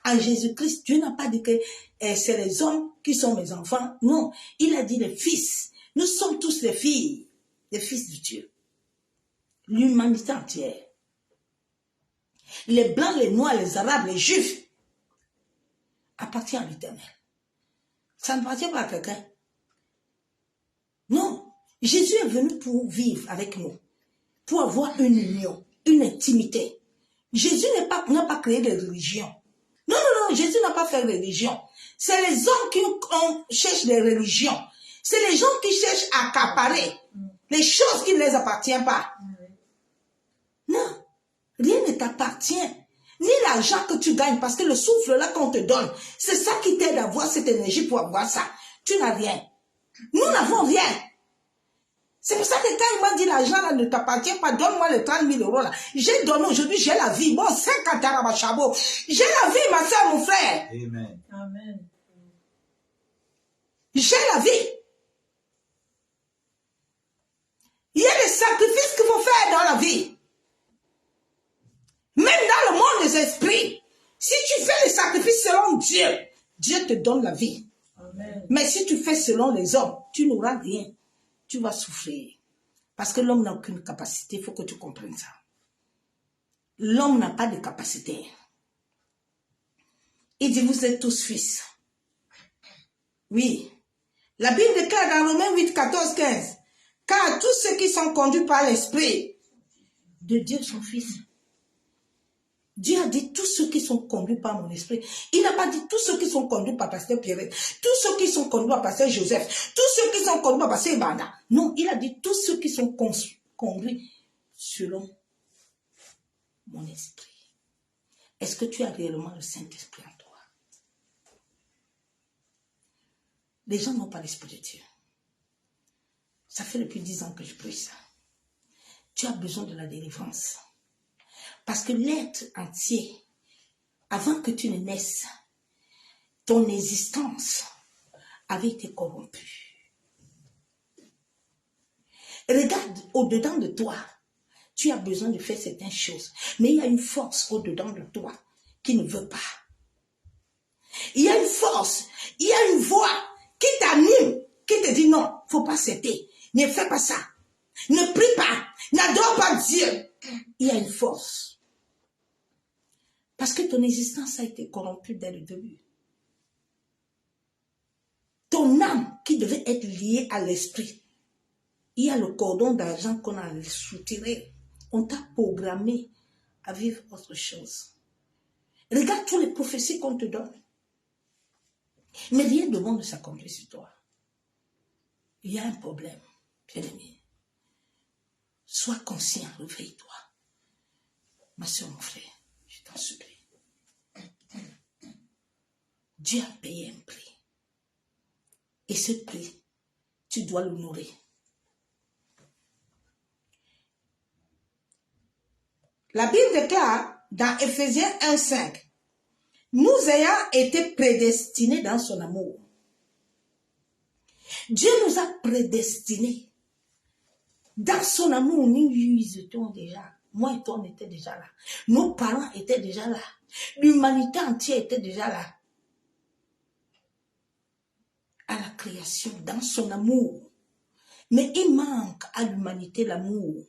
en Jésus-Christ, Dieu n'a pas dit que c'est les hommes qui sont mes enfants. Non, il a dit les fils. Nous sommes tous les filles, les fils de Dieu. L'humanité entière. Les blancs, les noirs, les arabes, les juifs appartient à l'Éternel. Ça ne appartient pas à quelqu'un. Non, Jésus est venu pour vivre avec nous, pour avoir une union, une intimité. Jésus n'a pas créé de religion. Non, non, non, Jésus n'a pas fait de religion. C'est les hommes qui cherchent des religions. C'est les gens qui cherchent à accaparer les choses qui ne les appartiennent pas. Non, rien ne t'appartient. Ni l'argent que tu gagnes, parce que le souffle là qu'on te donne, c'est ça qui t'aide à avoir cette énergie pour avoir ça. Tu n'as rien. Nous n'avons rien. C'est pour ça que quand il m'a dit l'argent là ne t'appartient pas, donne-moi les 30 000 euros là. J'ai donné aujourd'hui, j'ai la vie. Bon, 50 ans à Chabo. J'ai la vie, ma soeur, mon frère. Amen. Amen. J'ai la vie. Il y a des sacrifices qu'il faut faire dans la vie. Même dans le monde des esprits, si tu fais les sacrifices selon Dieu, Dieu te donne la vie. Amen. Mais si tu fais selon les hommes, tu n'auras rien. Tu vas souffrir. Parce que l'homme n'a aucune capacité. Il faut que tu comprennes ça. L'homme n'a pas de capacité. Il dit, vous êtes tous fils. Oui. La Bible déclare dans Romains 8, 14, 15. Car tous ceux qui sont conduits par l'Esprit de Dieu sont fils. Dieu a dit tous ceux qui sont conduits par mon esprit. Il n'a pas dit tous ceux qui sont conduits par Pasteur Pierre, tous ceux qui sont conduits par Pasteur Joseph, tous ceux qui sont conduits par Pasteur Ibanda. Non, il a dit tous ceux qui sont conduits selon mon esprit. Est-ce que tu as réellement le Saint-Esprit en toi? Les gens n'ont pas l'Esprit de Dieu. Ça fait depuis 10 ans que je prie ça. Tu as besoin de la délivrance. Parce que l'être entier, avant que tu ne naisses, ton existence avait été corrompue. Regarde au-dedans de toi, tu as besoin de faire certaines choses. Mais il y a une force au-dedans de toi qui ne veut pas. Il y a une force, il y a une voix qui t'anime, qui te dit non, il ne faut pas céder, ne fais pas ça, ne prie pas, n'adore pas Dieu. Il y a une force. Parce que ton existence a été corrompue dès le début. Ton âme qui devait être liée à l'esprit, il y a le cordon d'argent qu'on a soutiré. On t'a programmé à vivre autre chose. Regarde toutes les prophéties qu'on te donne. Mais rien de bon ne s'accomplit sur toi. Il y a un problème, bien-aimé. Sois conscient, réveille-toi. Ma soeur, mon frère, je t'en supplie. Dieu a payé un prix. Et ce prix, tu dois l'honorer. La Bible déclare dans Ephésiens 1,5, nous ayant été prédestinés dans son amour. Dieu nous a prédestinés. Dans son amour, nous étions déjà. Moi et toi, on était déjà là. Nos parents étaient déjà là. L'humanité entière était déjà là. À la création, dans son amour. Mais il manque à l'humanité l'amour.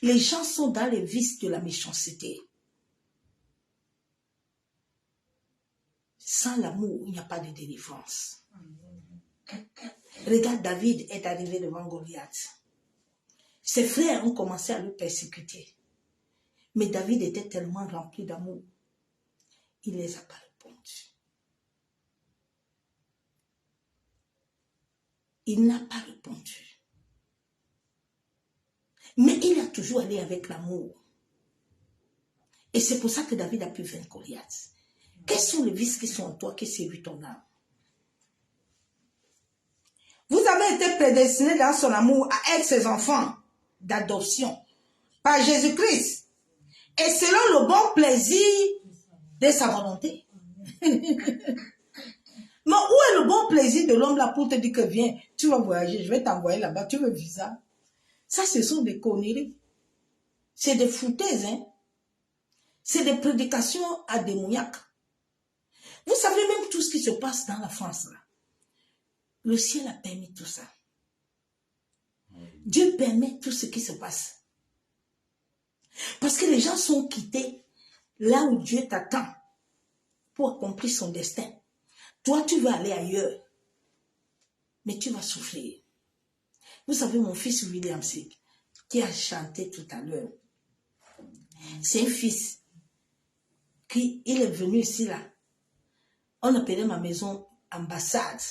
Les gens sont dans les vices de la méchanceté. Sans l'amour, il n'y a pas de délivrance. Regarde, David est arrivé devant Goliath. Ses frères ont commencé à le persécuter. Mais David était tellement rempli d'amour. Il ne les a pas répondu. Il n'a pas répondu. Mais il a toujours allé avec l'amour. Et c'est pour ça que David a pu vaincre Goliath. Quels sont les vices qui sont en toi qui séduisent ton âme? Vous avez été prédestinés dans son amour à être ses enfants d'adoption par Jésus-Christ et selon le bon plaisir de sa volonté. Mais où est le bon plaisir de l'homme là pour te dire que viens, tu vas voyager, je vais t'envoyer là-bas, tu veux visa? Ça, ce sont des conneries. C'est des foutaises, hein. C'est des prédications à démoniaques. Vous savez même tout ce qui se passe dans la France là. Le ciel a permis tout ça. Dieu permet tout ce qui se passe. Parce que les gens sont quittés là où Dieu t'attend pour accomplir son destin. Toi, tu veux aller ailleurs. Mais tu vas souffrir. Vous savez, mon fils William Sig, qui a chanté tout à l'heure, c'est un fils qui, il est venu ici là. On appelait ma maison ambassade.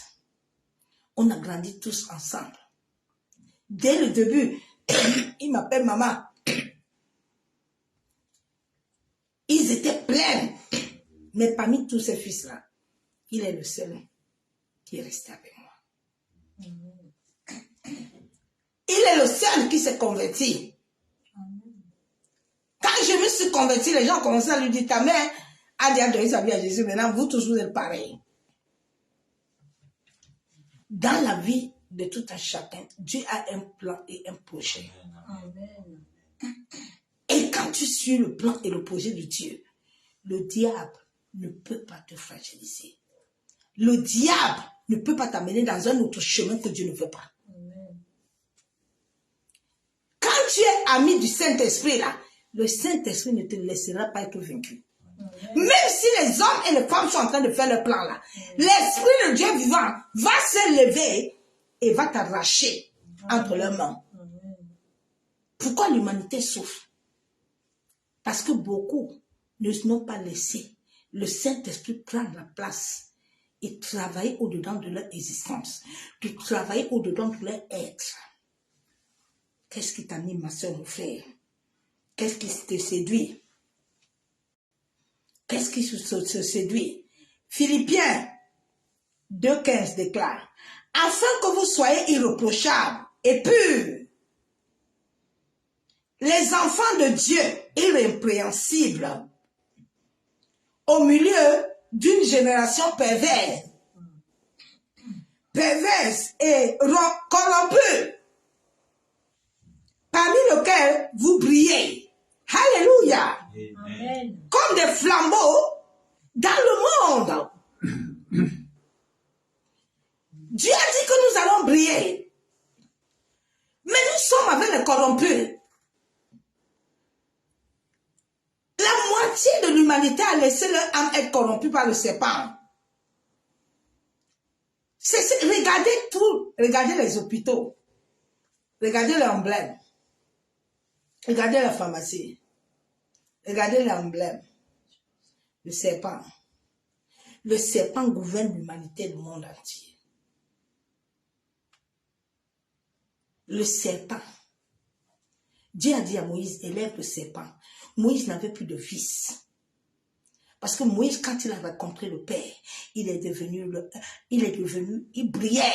On a grandi tous ensemble. Dès le début, il m'appelle maman. Ils étaient pleins. Mais parmi tous ces fils-là, il est le seul qui est resté avec moi. Il est le seul qui s'est converti. Quand je me suis converti, les gens commençaient à lui dire, ta mère a déjà donné sa vie à Jésus, maintenant vous tous vous êtes pareils. Dans la vie de tout un chacun, Dieu a un plan et un projet. Amen. Et quand tu suis le plan et le projet de Dieu, le diable ne peut pas te fragiliser. Le diable ne peut pas t'amener dans un autre chemin que Dieu ne veut pas. Amen. Quand tu es ami du Saint-Esprit, là, le Saint-Esprit ne te laissera pas être vaincu. Amen. Même si les hommes et les femmes sont en train de faire le plan là, l'Esprit de Dieu vivant va se lever et va t'arracher entre leurs mains. Amen. Pourquoi l'humanité souffre? Parce que beaucoup n'ont pas laissé le Saint-Esprit prendre la place et travailler au-dedans de leur existence, de travailler au-dedans de leur être. Qu'est-ce qui t'anime, ma soeur, mon frère? Qu'est-ce qui te séduit? Qu'est-ce qui se séduit? Philippiens 2,15 déclare, afin que vous soyez irréprochables et purs, les enfants de Dieu irrépréhensibles, au milieu d'une génération perverse et corrompue, parmi lequel vous brillez. Alléluia. Amen. Comme des flambeaux dans le monde. Dieu a dit que nous allons briller. Mais nous sommes avec les corrompus. La moitié de l'humanité a laissé leur âme être corrompue par le serpent. Regardez tout. Regardez les hôpitaux. Regardez l'emblème. Regardez la pharmacie. Regardez l'emblème. Le serpent. Le serpent gouverne l'humanité, le monde entier. Le serpent. Dieu a dit à Moïse, élève le serpent. Moïse n'avait plus de fils. Parce que Moïse, quand il a rencontré le Père, il brillait.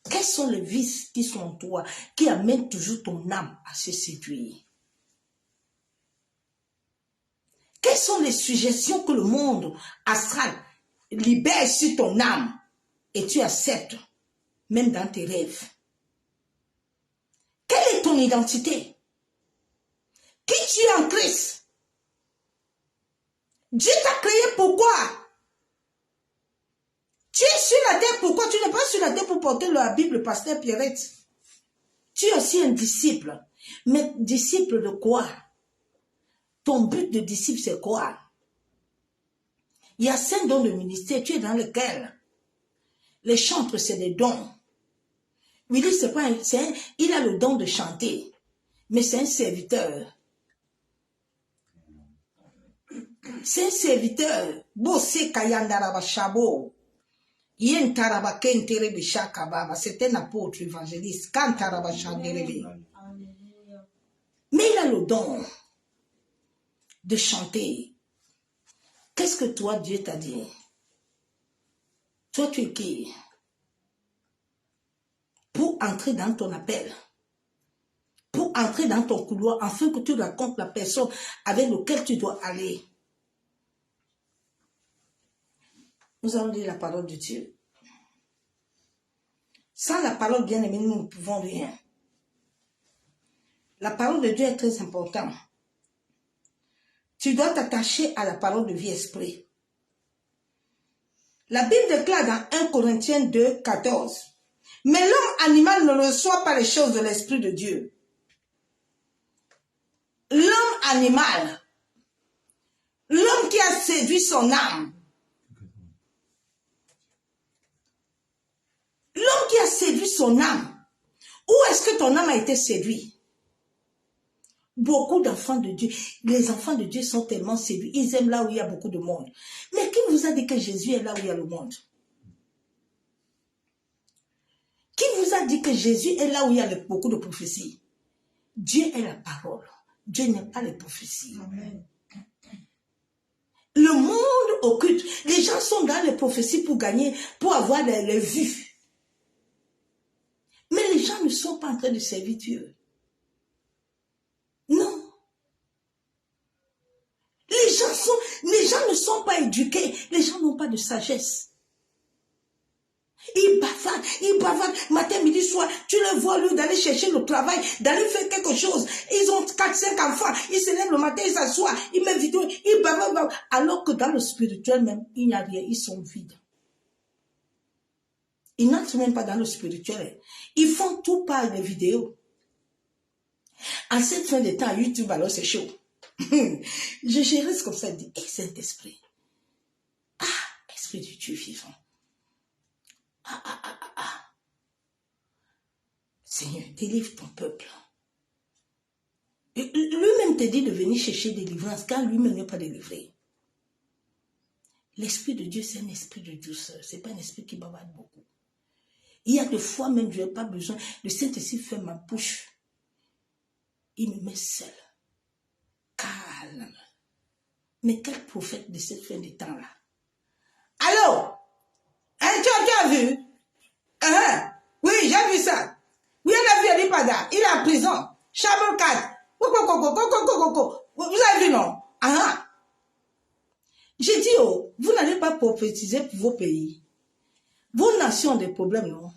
Quels sont les vices qui sont en toi, qui amènent toujours ton âme à se séduire? Quelles sont les suggestions que le monde astral libère sur ton âme et tu acceptes, même dans tes rêves? Quelle est ton identité? Qui tu es en Christ? Dieu t'a créé pourquoi? Tu es sur la terre pourquoi? Tu n'es pas sur la terre pour porter la Bible, pasteur Pierrette. Tu es aussi un disciple. Mais disciple de quoi? Ton but de disciple, c'est quoi? Il y a 5 dons de ministère, tu es dans lequel? Les chantres, c'est des dons. Willy, il a le don de chanter, mais c'est un serviteur. C'est un serviteur. Bossé Kayandaraba Shabo. Yentaraba Kentere Bishakababa. C'est un apôtre évangéliste. Kantaraba Shanderebe. Alléluia. Mais il a le don de chanter. Qu'est-ce que toi, Dieu t'a dit? Toi, tu es qui? Pour entrer dans ton appel, pour entrer dans ton couloir, afin que tu racontes la personne avec laquelle tu dois aller. Nous allons lire la parole de Dieu. Sans la parole bien-aimée, nous ne pouvons rien. La parole de Dieu est très importante. Tu dois t'attacher à la parole de vie-esprit. La Bible déclare dans 1 Corinthiens 2, 14. Mais l'homme animal ne reçoit pas les choses de l'Esprit de Dieu. L'homme animal, l'homme qui a séduit son âme, l'homme qui a séduit son âme, où est-ce que ton âme a été séduite? Beaucoup d'enfants de Dieu, les enfants de Dieu sont tellement séduits, ils aiment là où il y a beaucoup de monde. Mais qui vous a dit que Jésus est là où il y a le monde? Qui vous a dit que Jésus est là où il y a beaucoup de prophéties? Dieu est la parole. Dieu n'est pas les prophéties. Amen. Le monde occulte. Les gens sont dans les prophéties pour gagner, pour avoir les vues. Mais les gens ne sont pas en train de servir Dieu. Non. Les gens ne sont pas éduqués. Les gens n'ont pas de sagesse. Ils bavardent, matin, midi, soir. Tu les vois, lui, d'aller chercher le travail, d'aller faire quelque chose. Ils ont 4-5 enfants. Ils se lèvent le matin, ils s'assoient, ils mettent vidéo, ils bavardent. Alors que dans le spirituel même, il n'y a rien. Ils sont vides. Ils n'entrent même pas dans le spirituel. Ils font tout par les vidéos. En cette fin de temps, YouTube, alors c'est chaud. Je reste comme ça et dis, hey, Saint-Esprit. Ah, Esprit du Dieu vivant. Seigneur, délivre ton peuple. Lui-même te dit de venir chercher délivrance, car lui-même n'est pas délivré. L'Esprit de Dieu, c'est un esprit de douceur. Ce n'est pas un esprit qui bavarde beaucoup. Il y a des fois même, je n'ai pas besoin. Le Saint-Esprit fait ma bouche. Il me met seul. Calme. Mais quel prophète de cette fin de temps-là? Allô? Hein, tu as vu? Oui, j'ai vu ça. Oui, on a vu Alipada. Il est en prison. Chambre 4. Vous avez vu, non? J'ai dit, oh, vous n'allez pas prophétiser pour vos pays. Vos nations ont des problèmes, non?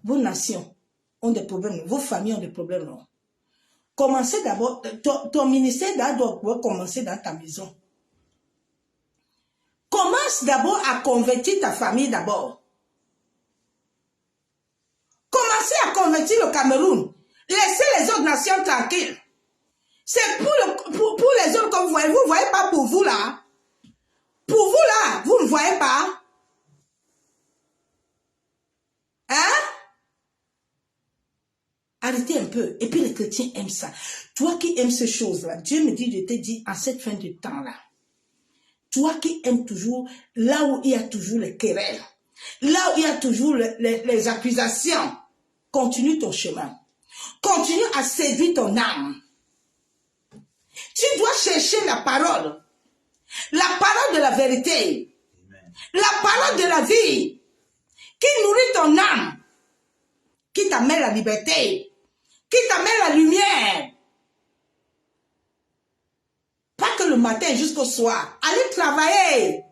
Vos nations ont des problèmes, non? Vos familles ont des problèmes, non? Commencez d'abord, ton ministère doit commencer dans ta maison. Commence d'abord à convertir ta famille d'abord. Commencez à convertir le Cameroun. Laissez les autres nations tranquilles. C'est pour les autres que vous voyez. Vous ne voyez pas pour vous là. Pour vous là, vous ne voyez pas. Hein? Arrêtez un peu. Et puis les chrétiens aiment ça. Toi qui aimes ces choses-là, Dieu me dit, je te dis, en cette fin de temps-là, toi qui aimes toujours, là où il y a toujours les querelles, là où il y a toujours les accusations, continue ton chemin. Continue à séduire ton âme. Tu dois chercher la parole de la vérité, Amen. la parole de la vie, qui nourrit ton âme, qui t'amène la liberté, qui t'amène la lumière. Pas que le matin jusqu'au soir. Allez travailler.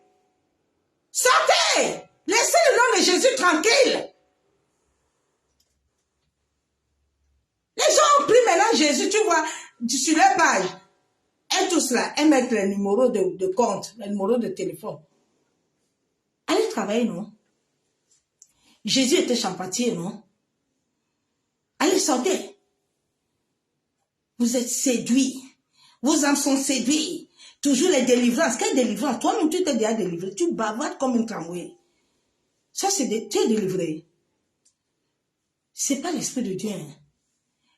Sortez. Laissez le nom de Jésus tranquille. Les gens ont pris maintenant Jésus, tu vois, sur leur page. Et tous là, ils mettent les numéros de compte, les numéros de téléphone. Allez travailler, non? Jésus était champatier, non? Allez, sortez. Vous êtes séduits. Vos âmes sont séduites. Toujours les délivrances. Quelle délivrance? Toi-même, tu t'es déjà délivré. Tu bavardes comme un tramway. Ça, tu es délivré. Ce n'est pas l'Esprit de Dieu. Hein.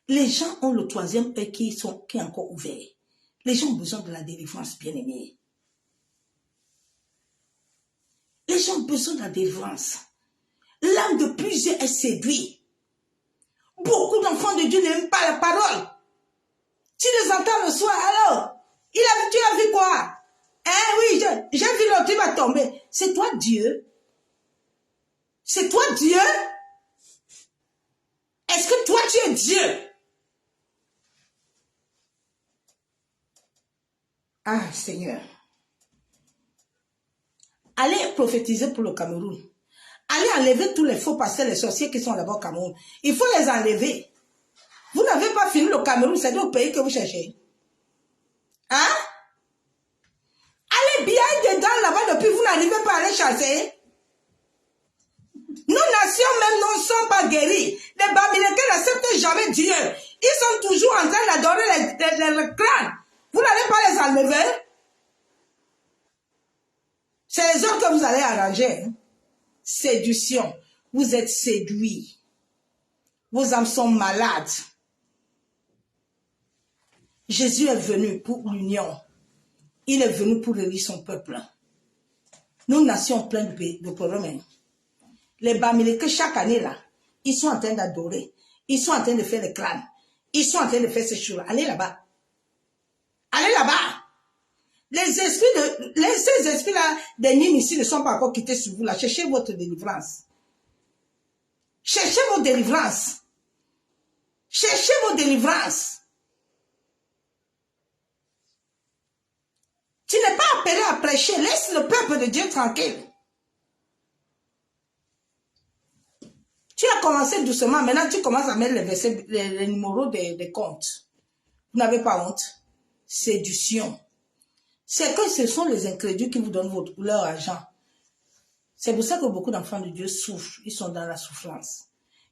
Les gens ont le troisième œil qui est encore ouvert. Les gens ont besoin de la délivrance, bien-aimés. Les gens ont besoin de la délivrance. L'âme de plusieurs est séduite. Beaucoup d'enfants de Dieu n'aiment pas la parole. Tu les entends le soir, alors, tu as vu quoi? Hein, oui, j'ai vu l'autre, il va tomber. C'est toi Dieu? C'est toi Dieu? Est-ce que toi tu es Dieu? Ah, Seigneur. allez prophétiser pour le Cameroun. Allez enlever tous les faux pasteurs, les sorciers qui sont là-bas au Cameroun. Il faut les enlever. Vous n'avez pas fini le Cameroun, c'est le pays que vous cherchez. Hein? Allez bien dedans là-bas depuis, vous n'arrivez pas à les chasser. Nos nations même ne sont pas guéries. Les Babyloniens n'acceptent jamais Dieu. Ils sont toujours en train d'adorer les crânes. Vous n'allez pas les enlever. C'est les autres que vous allez arranger. Hein? Séduction. Vous êtes séduits. Vos âmes sont malades. Jésus est venu pour l'union. Il est venu pour réunir son peuple. Nous, nations pleines de problèmes. Les Bamileke, chaque année, là, ils sont en train d'adorer. Ils sont en train de faire les crânes. Ils sont en train de faire ces choses-là. Allez là-bas. Allez là-bas. Ces esprits-là, des nids ici ne sont pas encore quittés sur vous. Là. Cherchez votre délivrance. Cherchez vos délivrances. Cherchez vos délivrances. Tu n'es pas appelé à prêcher. Laisse le peuple de Dieu tranquille. Tu as commencé doucement. Maintenant, tu commences à mettre les versets, les numéros des comptes. Vous n'avez pas honte. Séduction. C'est que ce sont les incrédules qui vous donnent leur argent. C'est pour ça que beaucoup d'enfants de Dieu souffrent. Ils sont dans la souffrance.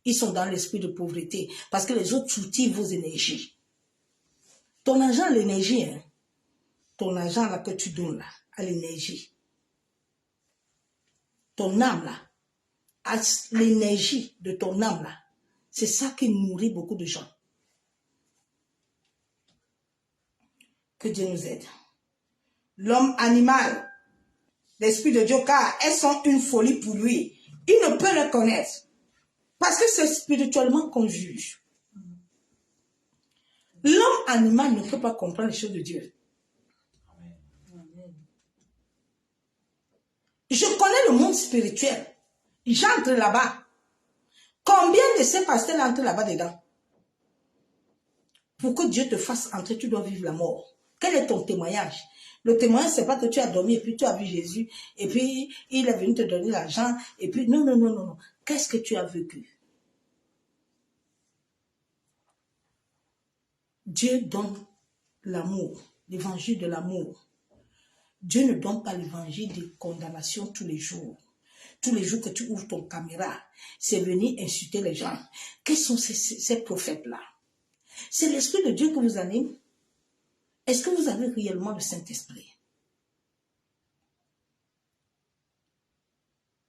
Ils sont dans l'esprit de pauvreté. Parce que les autres soutirent vos énergies. Ton argent, l'énergie, hein. Ton argent là que tu donnes là, à l'énergie. Ton âme là, à l'énergie de ton âme là. C'est ça qui nourrit beaucoup de gens. Que Dieu nous aide. L'homme animal, l'esprit de Dieu, car elles sont une folie pour lui. Il ne peut les connaître. Parce que c'est spirituellement qu'on juge. L'homme animal ne peut pas comprendre les choses de Dieu. Je connais le monde spirituel. J'entre là-bas. Combien de ces pasteurs entrent là-bas dedans? Pour que Dieu te fasse entrer, tu dois vivre la mort. Quel est ton témoignage? Le témoignage, c'est pas que tu as dormi et puis tu as vu Jésus et puis il est venu te donner l'argent et puis non, non, non, non, non. Qu'est-ce que tu as vécu? Dieu donne l'amour, l'évangile de l'amour. Dieu ne donne pas l'évangile de condamnation tous les jours. Tous les jours que tu ouvres ton caméra, c'est venir insulter les gens. Quels sont ces prophètes-là? C'est l'Esprit de Dieu que vous anime. Est-ce que vous avez réellement le Saint-Esprit?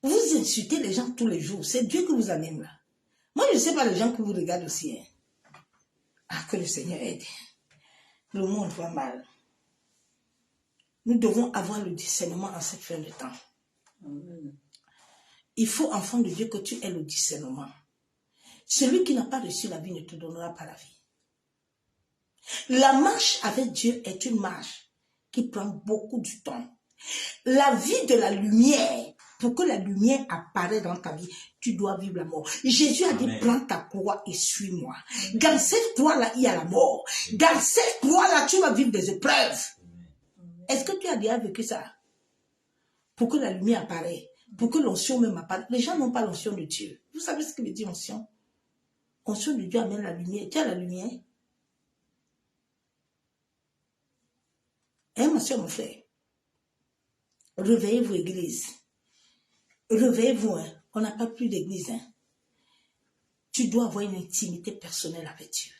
Vous insultez les gens tous les jours. C'est Dieu qui vous anime là. Moi, je ne sais pas les gens qui vous regardent aussi. Hein. Ah, que le Seigneur aide. Le monde va mal. Nous devons avoir le discernement en cette fin de temps. Amen. Il faut, enfant de Dieu, que tu aies le discernement. Celui qui n'a pas reçu la vie ne te donnera pas la vie. La marche avec Dieu est une marche qui prend beaucoup de temps. La vie de la lumière, pour que la lumière apparaisse dans ta vie, tu dois vivre la mort. Jésus a dit, prends ta croix et suis-moi. Dans cette croix-là, il y a la mort. Dans cette croix-là, tu vas vivre des épreuves. Est-ce que tu as déjà vécu ça? Pour que la lumière apparaisse, pour que l'onction même apparaisse. Les gens n'ont pas l'onction de Dieu. Vous savez ce que veut dire onction? Onction de Dieu amène la lumière. Tu as la lumière? Hein, ma soeur, mon frère? Réveillez-vous, église. Réveillez-vous, hein. On n'a pas plus d'église, hein. Tu dois avoir une intimité personnelle avec Dieu.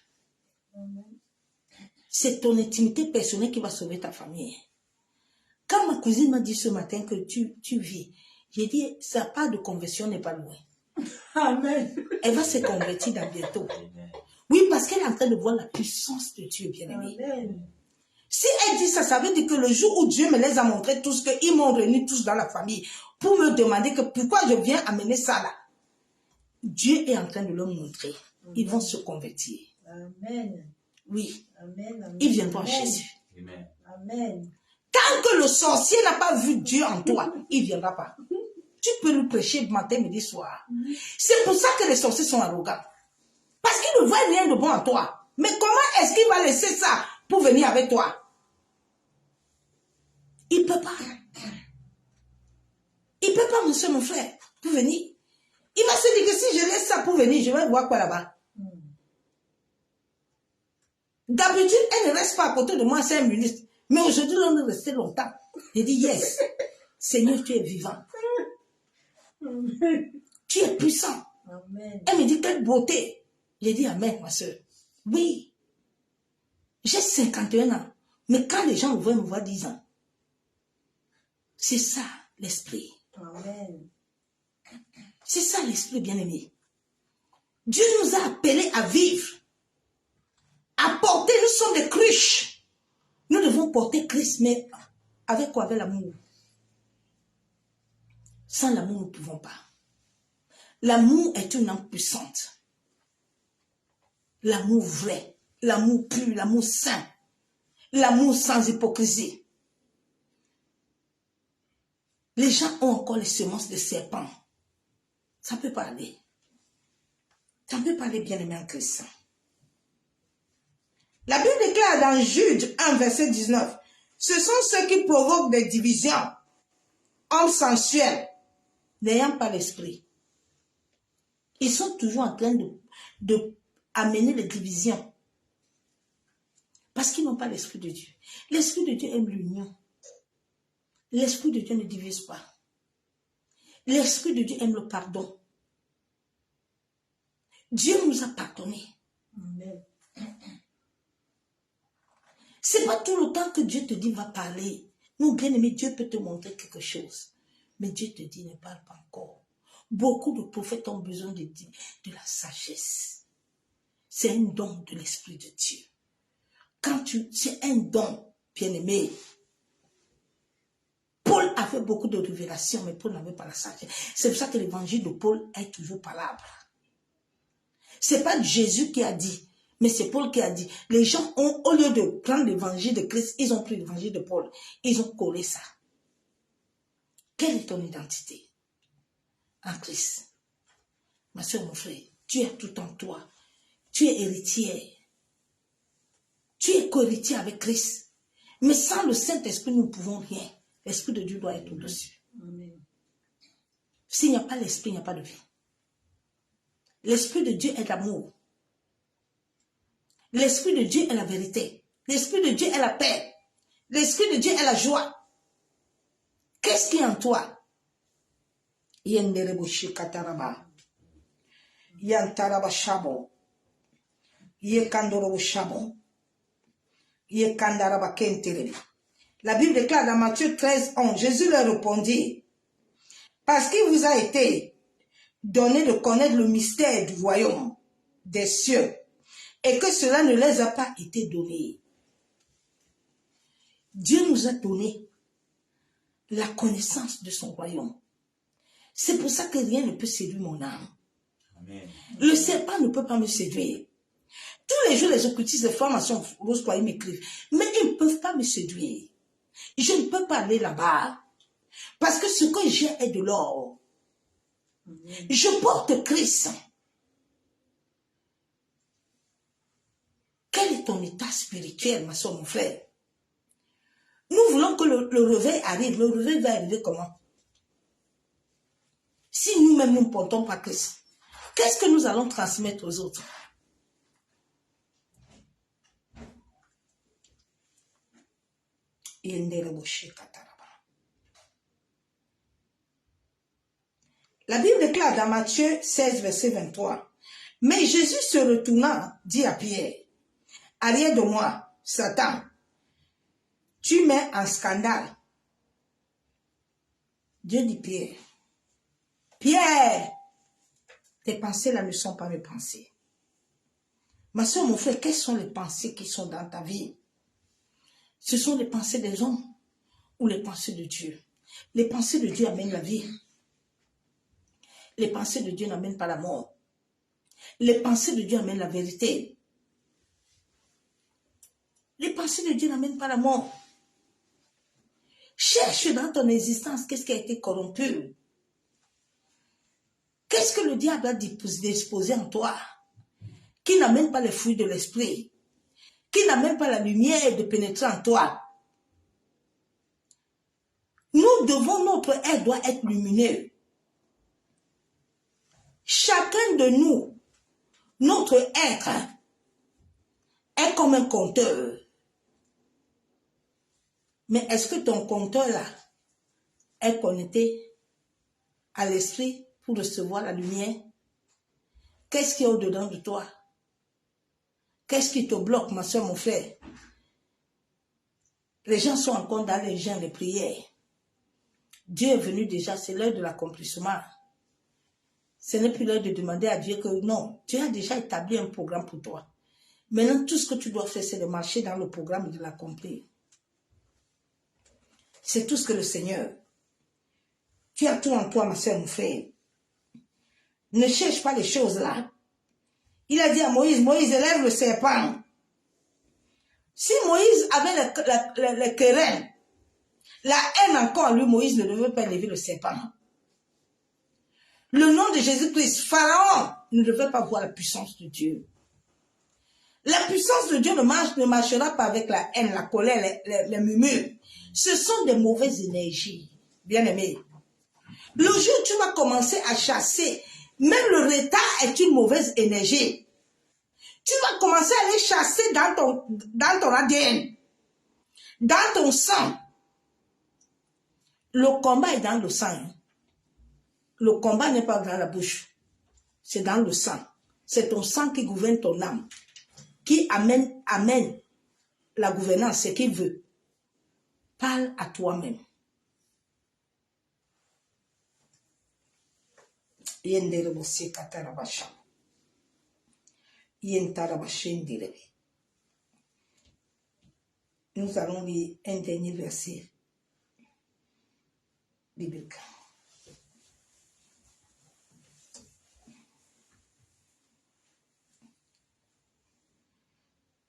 C'est ton intimité personnelle qui va sauver ta famille. Quand ma cousine m'a dit ce matin que tu vis, j'ai dit, sa part de conversion n'est pas loin. Amen. Elle va se convertir dans bientôt. Oui, parce qu'elle est en train de voir la puissance de Dieu, bien-aimé. Si elle dit ça, ça veut dire que le jour où Dieu me les a montrés tous, qu'ils m'ont réunis tous dans la famille, pour me demander que pourquoi je viens amener ça là. Dieu est en train de leur montrer. Ils vont se convertir. Amen. Oui. Amen. Amen. Ils viendront à Jésus. Amen. Amen. Tant que le sorcier n'a pas vu Dieu en toi, il ne viendra pas. Tu peux lui prêcher matin, midi, soir. C'est pour ça que les sorciers sont arrogants. Parce qu'ils ne voient rien de bon en toi. Mais comment est-ce qu'il va laisser ça pour venir avec toi? Il ne peut pas. mon soeur, mon frère, pour venir. Il va se dire que si je laisse ça pour venir, je vais voir quoi là-bas. D'habitude, elle ne reste pas à côté de moi 5 minutes. Mais aujourd'hui, on est resté longtemps. J'ai dit, yes, Seigneur, tu es vivant. Tu es puissant. Amen. Elle me dit, quelle beauté. J'ai dit, amen, ma soeur. Oui, j'ai 51 ans. Mais quand les gens me voient 10 ans, c'est ça l'esprit. Amen. C'est ça l'esprit bien-aimé. Dieu nous a appelés à vivre, à porter, nous sommes des cruches. Nous devons porter Christ, mais avec quoi? Avec l'amour. Sans l'amour, nous ne pouvons pas. L'amour est une âme puissante. L'amour vrai, l'amour pur, l'amour saint, l'amour sans hypocrisie. Les gens ont encore les semences de serpent. Ça peut pas aller. Ça peut pas aller, bien-aimé en Christ. La Bible déclare dans Jude 1, verset 19, ce sont ceux qui provoquent des divisions, hommes sensuels, n'ayant pas l'esprit. Ils sont toujours en train de amener les divisions. Parce qu'ils n'ont pas l'esprit de Dieu. L'esprit de Dieu aime l'union. L'esprit de Dieu ne divise pas. L'esprit de Dieu aime le pardon. Dieu nous a pardonné. Amen. C'est pas tout le temps que Dieu te dit va parler. Non, bien aimé, Dieu peut te montrer quelque chose. Mais Dieu te dit ne parle pas encore. Beaucoup de prophètes ont besoin de la sagesse. C'est un don de l'Esprit de Dieu. C'est un don, bien aimé. Paul avait beaucoup de révélations, mais Paul n'avait pas la sagesse. C'est pour ça que l'évangile de Paul est toujours palabre. C'est pas Jésus qui a dit, mais c'est Paul qui a dit. Les gens ont, au lieu de prendre l'évangile de Christ, ils ont pris l'évangile de Paul. Ils ont collé ça. Quelle est ton identité en Christ? Ma soeur, mon frère, tu as tout en toi. Tu es héritière. Tu es co-héritier avec Christ. Mais sans le Saint-Esprit, nous ne pouvons rien. L'Esprit de Dieu doit être au-dessus. S'il n'y a pas l'Esprit, il n'y a pas de vie. L'Esprit de Dieu est l'amour. L'Esprit de Dieu est la vérité. L'Esprit de Dieu est la paix. L'Esprit de Dieu est la joie. Qu'est-ce qui est en toi? Yendereboshi kataraba. Yantaraba shabo. Yekandorobo shabo. Yekandaraba kentere. La Bible déclare dans Matthieu 13, 11, Jésus leur répondit, parce qu'il vous a été donné de connaître le mystère du royaume des cieux et que cela ne les a pas été donné. Dieu nous a donné la connaissance de son royaume. C'est pour ça que rien ne peut séduire mon âme. Amen. Le serpent ne peut pas me séduire. Tous les jours, les occultistes, les formations rose, ils m'écrivent, mais ils ne peuvent pas me séduire. Je ne peux pas aller là-bas parce que ce que j'ai est de l'or. Je porte Christ. Quel est ton état spirituel, ma soeur, mon frère? Nous voulons que le réveil arrive. Le réveil va arriver comment? Si nous-mêmes nous ne portons pas Christ, qu'est-ce que nous allons transmettre aux autres? La Bible déclare dans Matthieu 16, verset 23, mais Jésus se retournant, dit à Pierre, arrière de moi, Satan, tu mets en scandale. Dieu dit Pierre, Pierre, tes pensées là ne sont pas mes pensées. Ma soeur, mon frère, quelles sont les pensées qui sont dans ta vie? Ce sont les pensées des hommes ou les pensées de Dieu? Les pensées de Dieu amènent la vie. Les pensées de Dieu n'amènent pas la mort. Les pensées de Dieu amènent la vérité. Les pensées de Dieu n'amènent pas la mort. Cherche dans ton existence qu'est-ce qui a été corrompu. Qu'est-ce que le diable a disposé en toi qui n'amène pas les fruits de l'esprit, qui n'amène pas la lumière de pénétrer en toi. Nous devons, notre être doit être lumineux. chacun de nous, notre être est comme un compteur. Mais est-ce que ton compteur là est connecté à l'esprit pour recevoir la lumière? Qu'est-ce qui est au-dedans de toi? Qu'est-ce qui te bloque, ma soeur, mon frère? Les gens sont encore dans les jeûnes, les prières. Dieu est venu déjà, c'est l'heure de l'accomplissement. Ce n'est plus l'heure de demander à Dieu que non, Dieu a déjà établi un programme pour toi. Maintenant, tout ce que tu dois faire, c'est de marcher dans le programme et de l'accomplir. C'est tout ce que le Seigneur. Tu as tout en toi, ma soeur, mon frère. Ne cherche pas les choses là. Il a dit à Moïse, Moïse, élève le serpent. Si Moïse avait les querelles, la haine encore, lui, Moïse ne devait pas élever le serpent. Le nom de Jésus-Christ, Pharaon, ne devait pas voir la puissance de Dieu. La puissance de Dieu ne marchera pas avec la haine, la colère, les murmures. Ce sont des mauvaises énergies, bien-aimés. Le jour où tu vas commencer à chasser, même le retard est une mauvaise énergie. Tu vas commencer à aller chasser dans ton ADN, dans ton sang. Le combat est dans le sang. Le combat n'est pas dans la bouche, c'est dans le sang. C'est ton sang qui gouverne ton âme, qui amène la gouvernance, ce qu'il veut. Parle à toi-même. Nous allons lire un dernier verset biblique.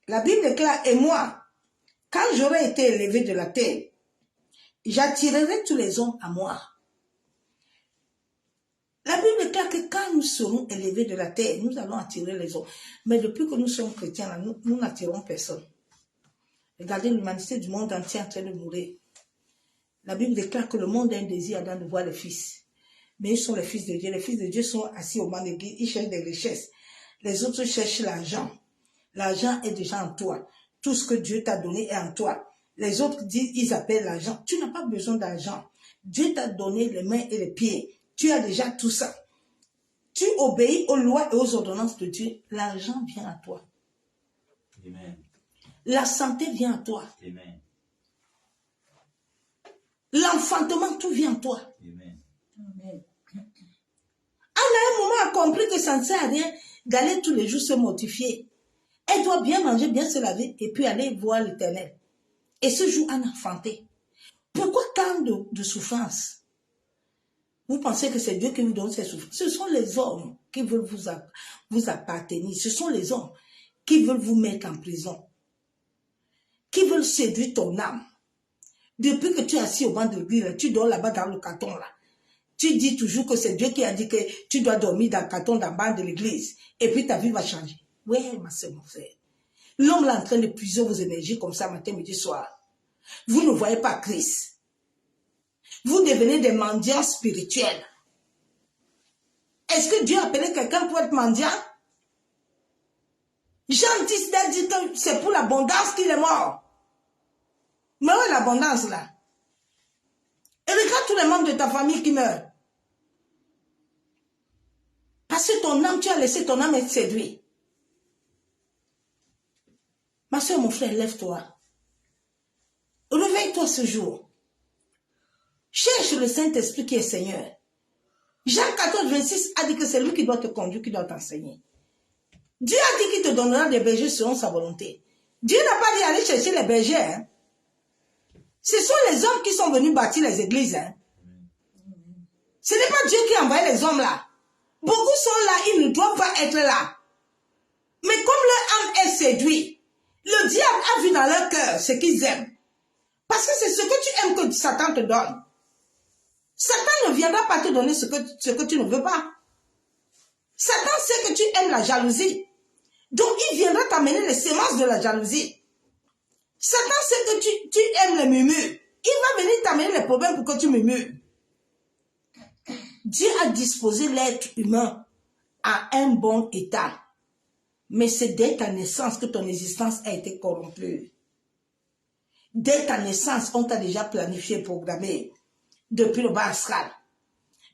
La Bible déclare, et moi, quand j'aurai été élevé de la terre, j'attirerai tous les hommes à moi. La Bible déclare que quand nous serons élevés de la terre, nous allons attirer les hommes. Mais depuis que nous sommes chrétiens, là, nous n'attirons personne. Regardez l'humanité du monde entier en train de mourir. La Bible déclare que le monde a un désir ardent de voir les fils. Mais ils sont les fils de Dieu. Les fils de Dieu sont assis au banc d'église. Ils cherchent des richesses. Les autres cherchent l'argent. L'argent est déjà en toi. Tout ce que Dieu t'a donné est en toi. Les autres disent, ils appellent l'argent. Tu n'as pas besoin d'argent. Dieu t'a donné les mains et les pieds. Tu as déjà tout ça. Tu obéis aux lois et aux ordonnances de Dieu. L'argent vient à toi. Amen. La santé vient à toi. Amen. L'enfantement, tout vient à toi. Amen. Amen. Anna, à un moment, a compris que ça ne sert à rien d'aller tous les jours se mortifier. Elle doit bien manger, bien se laver et puis aller voir l'Éternel. Et ce jour, Anna a enfanté. Pourquoi tant de souffrance? Vous pensez que c'est Dieu qui vous donne ces souffrances? Ce sont les hommes qui veulent vous appartenir. Ce sont les hommes qui veulent vous mettre en prison. Qui veulent séduire ton âme. Depuis que tu es assis au banc de l'église, tu dors là-bas dans le carton là. Tu dis toujours que c'est Dieu qui a dit que tu dois dormir dans le carton d'en bas de l'église. Et puis ta vie va changer. Oui, ma soeur, mon frère. L'homme est en train de puiser vos énergies comme ça matin, midi, soir. Vous ne voyez pas Christ. Vous devenez des mendiants spirituels. Est-ce que Dieu a appelé quelqu'un pour être mendiant? Jean 10 dit que c'est pour l'abondance qu'il est mort. Mais où est l'abondance là? Et regarde tous les membres de ta famille qui meurent. Parce que ton âme, tu as laissé ton âme être séduite. Ma soeur, mon frère, lève-toi. Réveille-toi ce jour. Cherche le Saint-Esprit qui est Seigneur. Jean 14, 26 a dit que c'est lui qui doit te conduire, qui doit t'enseigner. Dieu a dit qu'il te donnera des bergers selon sa volonté. Dieu n'a pas dit aller chercher les bergers. Hein. Ce sont les hommes qui sont venus bâtir les églises. Hein. Ce n'est pas Dieu qui a envoyé les hommes là. Beaucoup sont là, ils ne doivent pas être là. Mais comme leur âme est séduite, le diable a vu dans leur cœur ce qu'ils aiment. Parce que c'est ce que tu aimes que Satan te donne. Satan ne viendra pas te donner ce que tu ne veux pas. Satan sait que tu aimes la jalousie. Donc il viendra t'amener les semences de la jalousie. Satan sait que tu aimes les murmures. Il va venir t'amener les problèmes pour que tu murmures. Dieu a disposé l'être humain à un bon état. Mais c'est dès ta naissance que ton existence a été corrompue. Dès ta naissance, on t'a déjà planifié, programmé depuis le bas astral.